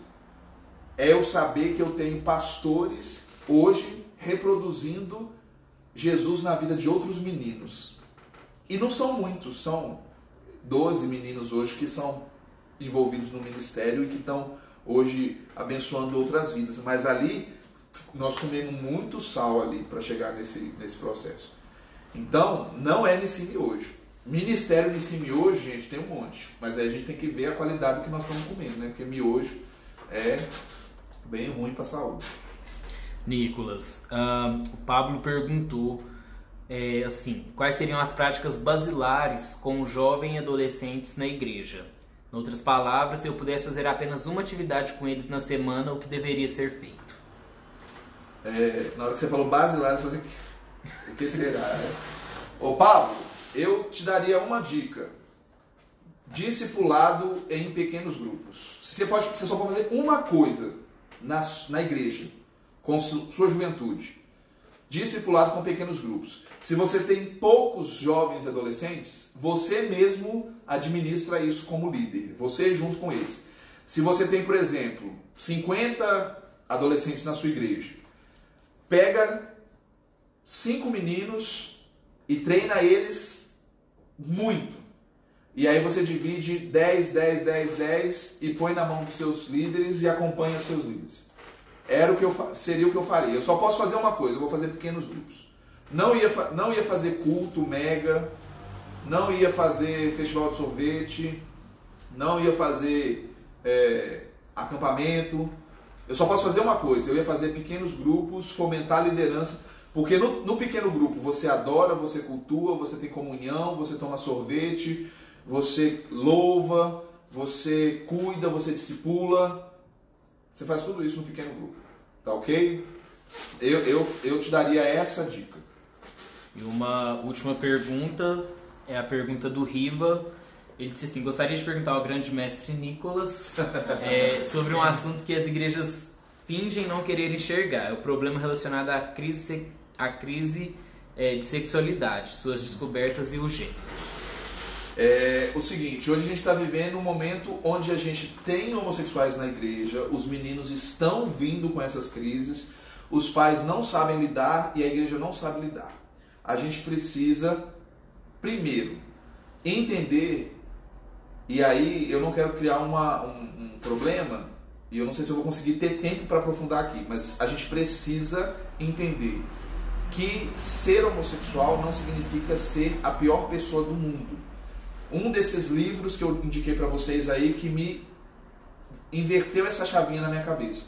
É eu saber que eu tenho pastores hoje reproduzindo Jesus na vida de outros meninos. E não são muitos, são 12 meninos hoje que são envolvidos no ministério e que estão hoje abençoando outras vidas. Mas ali nós comemos muito sal ali para chegar nesse processo. Então, não é Nicime hoje. Ministério Nicime hoje, gente, tem um monte. Mas aí a gente tem que ver a qualidade do que nós estamos comendo, né? Porque miojo é bem ruim para a saúde. Nicolas, o Pablo perguntou assim, quais seriam as práticas basilares com o jovem e adolescentes na igreja? Em outras palavras, se eu pudesse fazer apenas uma atividade com eles na semana, o que deveria ser feito? Na hora que você falou basilares, você o que será? Ô Pablo, eu te daria uma dica. Discipulado em pequenos grupos. Você só pode fazer uma coisa na igreja, com sua juventude. Discipulado com pequenos grupos. Se você tem poucos jovens e adolescentes, você mesmo administra isso como líder. Você junto com eles. Se você tem, por exemplo, 50 adolescentes na sua igreja, pega 5 meninos e treina eles muito. E aí você divide 10, 10, 10, 10 e põe na mão dos seus líderes e acompanha seus líderes. Seria o que eu faria. Eu só posso fazer uma coisa, eu vou fazer pequenos grupos. Não ia fazer culto mega, não ia fazer festival de sorvete, não ia fazer acampamento. Eu só posso fazer uma coisa, eu ia fazer pequenos grupos, fomentar a liderança, porque no pequeno grupo você adora, você cultua, você tem comunhão, você toma sorvete, você louva, você cuida, você discipula. Você faz tudo isso no pequeno grupo, tá ok? Eu te daria essa dica. E uma última pergunta, é a pergunta do Riva. Ele disse assim, gostaria de perguntar ao grande mestre Nicolas sobre um assunto que as igrejas fingem não querer enxergar, o problema relacionado à crise de sexualidade, suas descobertas e os gêneros. O seguinte, hoje a gente está vivendo um momento onde a gente tem homossexuais na igreja, os meninos estão vindo com essas crises, os pais não sabem lidar e a igreja não sabe lidar. A gente precisa, primeiro, entender, e aí eu não quero criar um problema, e eu não sei se eu vou conseguir ter tempo para aprofundar aqui, mas a gente precisa entender que ser homossexual não significa ser a pior pessoa do mundo. Um desses livros que eu indiquei para vocês aí que me inverteu essa chavinha na minha cabeça.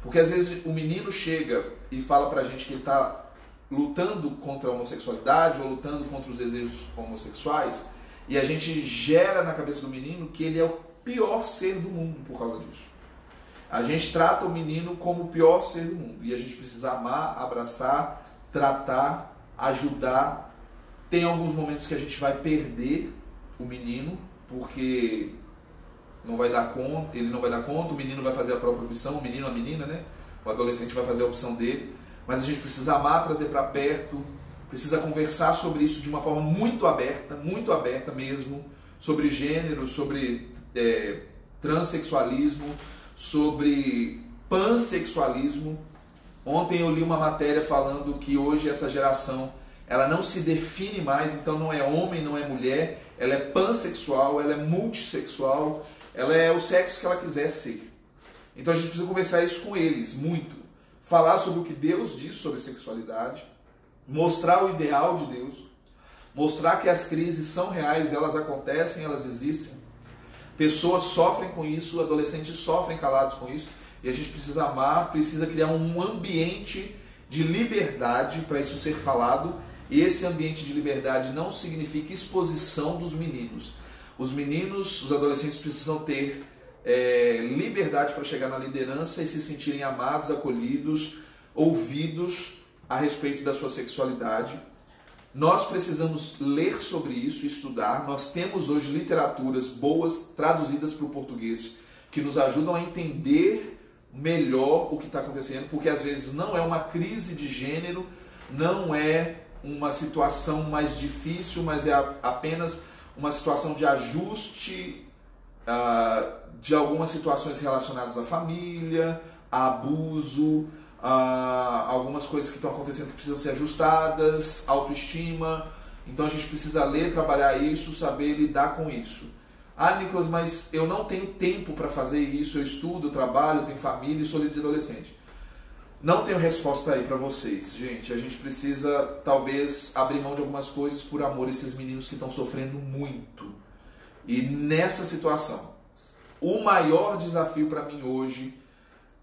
Porque às vezes o menino chega e fala pra gente que ele está lutando contra a homossexualidade ou lutando contra os desejos homossexuais e a gente gera na cabeça do menino que ele é o pior ser do mundo por causa disso. A gente trata o menino como o pior ser do mundo e a gente precisa amar, abraçar, tratar, ajudar. Tem alguns momentos que a gente vai perder o menino, porque não vai dar conta, ele não vai dar conta, o menino vai fazer a própria opção, o menino, a menina, né? O adolescente vai fazer a opção dele, mas a gente precisa amar, trazer para perto, precisa conversar sobre isso de uma forma muito aberta mesmo, sobre gênero, sobre transexualismo, sobre pansexualismo. Ontem eu li uma matéria falando que hoje essa geração ela não se define mais, então não é homem, não é mulher, ela é pansexual, ela é multissexual, ela é o sexo que ela quiser ser. Então a gente precisa conversar isso com eles, muito. Falar sobre o que Deus diz sobre sexualidade, mostrar o ideal de Deus, mostrar que as crises são reais, elas acontecem, elas existem. Pessoas sofrem com isso, adolescentes sofrem calados com isso, e a gente precisa amar, precisa criar um ambiente de liberdade para isso ser falado. E esse ambiente de liberdade não significa exposição dos meninos. Os meninos, os adolescentes precisam ter liberdade para chegar na liderança e se sentirem amados, acolhidos, ouvidos a respeito da sua sexualidade. Nós precisamos ler sobre isso, estudar. Nós temos hoje literaturas boas traduzidas para o português que nos ajudam a entender melhor o que está acontecendo, porque às vezes não é uma crise de gênero, não é uma situação mais difícil, mas é apenas uma situação de ajuste de algumas situações relacionadas à família, a abuso, algumas coisas que estão acontecendo que precisam ser ajustadas, autoestima. Então a gente precisa ler, trabalhar isso, saber lidar com isso. Nicolas, mas eu não tenho tempo para fazer isso, eu estudo, eu trabalho, eu tenho família e sou líder de adolescente. Não tenho resposta aí para vocês, gente. A gente precisa, talvez, abrir mão de algumas coisas por amor a esses meninos que estão sofrendo muito. E nessa situação, o maior desafio para mim hoje,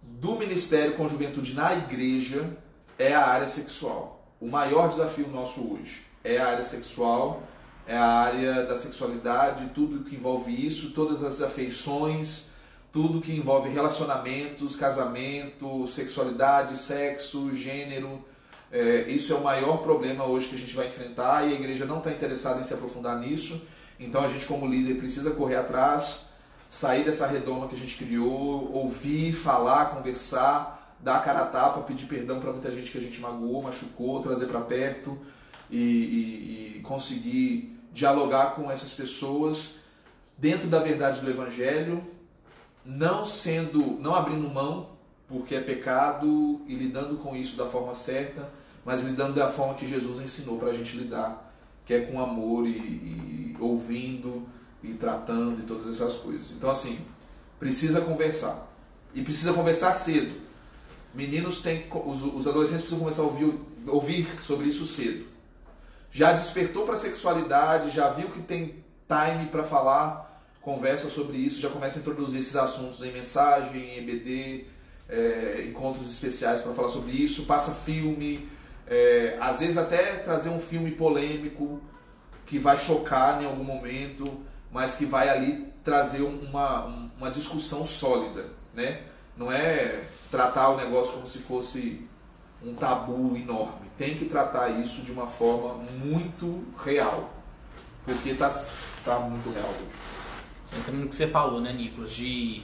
do Ministério com Juventude na igreja, é a área sexual. O maior desafio nosso hoje é a área sexual, é a área da sexualidade, tudo que envolve isso, todas as afeições, tudo que envolve relacionamentos, casamento, sexualidade, sexo, gênero. Isso é o maior problema hoje que a gente vai enfrentar e a igreja não está interessada em se aprofundar nisso. Então a gente, como líder, precisa correr atrás, sair dessa redoma que a gente criou, ouvir, falar, conversar, dar a cara a tapa, pedir perdão para muita gente que a gente magoou, machucou, trazer para perto e conseguir dialogar com essas pessoas dentro da verdade do Evangelho, não abrindo mão, porque é pecado, e lidando com isso da forma certa, mas lidando da forma que Jesus ensinou para a gente lidar, que é com amor e ouvindo e tratando e todas essas coisas. Então, assim, precisa conversar. E precisa conversar cedo. Os adolescentes precisam começar a ouvir sobre isso cedo. Já despertou para a sexualidade, já viu que tem time para falar, conversa sobre isso, já começa a introduzir esses assuntos em mensagem, em EBD, encontros especiais para falar sobre isso, passa filme, às vezes até trazer um filme polêmico que vai chocar em algum momento, mas que vai ali trazer uma discussão sólida, né? Não é tratar o negócio como se fosse um tabu enorme. Tem que tratar isso de uma forma muito real, porque tá muito real hoje. Entrando no que você falou, né, Nicolas, de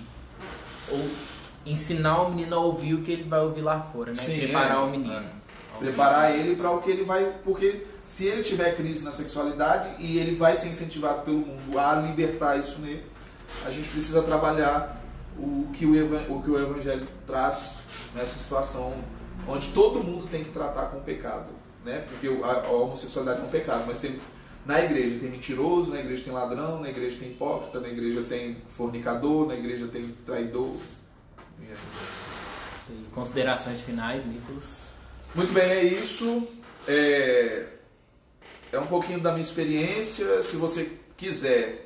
ensinar o menino a ouvir o que ele vai ouvir lá fora, né? Sim, preparar o menino. Preparar ele para o que ele vai... Porque se ele tiver crise na sexualidade e ele vai ser incentivado pelo mundo a libertar isso nele, a gente precisa trabalhar o que o Evangelho traz nessa situação, onde todo mundo tem que tratar com o pecado, né? Porque a homossexualidade é um pecado, mas na igreja tem mentiroso, na igreja tem ladrão, na igreja tem hipócrita, na igreja tem fornicador, na igreja tem traidor. E considerações finais, Nicolas? Muito bem, é isso. É um pouquinho da minha experiência. Se você quiser,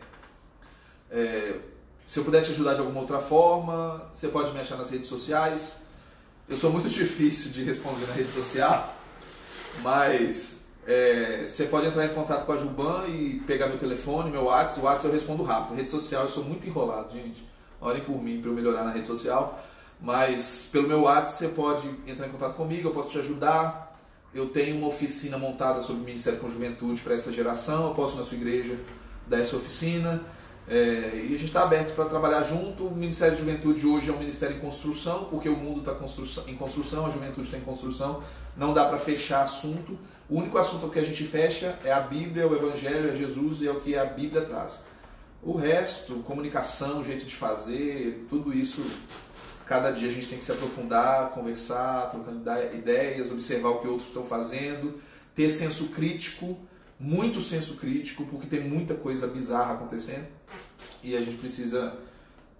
se eu puder te ajudar de alguma outra forma, você pode me achar nas redes sociais. Eu sou muito difícil de responder na rede social, mas você pode entrar em contato com a Juban e pegar meu telefone, meu WhatsApp. O WhatsApp eu respondo rápido. Rede social eu sou muito enrolado, gente. Orem por mim para eu melhorar na rede social. Mas pelo meu WhatsApp você pode entrar em contato comigo, eu posso te ajudar. Eu tenho uma oficina montada sobre o Ministério com Juventude para essa geração. Eu posso na sua igreja dar essa oficina. E a gente está aberto para trabalhar junto. O Ministério de Juventude hoje é um ministério em construção, porque o mundo está em construção, a juventude está em construção. Não dá para fechar assunto. O único assunto que a gente fecha é a Bíblia, o Evangelho, é Jesus e é o que a Bíblia traz. O resto, comunicação, jeito de fazer, tudo isso, cada dia a gente tem que se aprofundar, conversar, trocando ideias, observar o que outros estão fazendo, ter senso crítico, muito senso crítico, porque tem muita coisa bizarra acontecendo e a gente precisa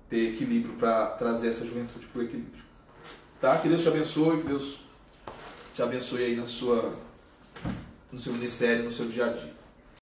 ter equilíbrio para trazer essa juventude para o equilíbrio. Tá? Que Deus te abençoe, que Deus te abençoe aí no seu ministério, no seu dia a dia.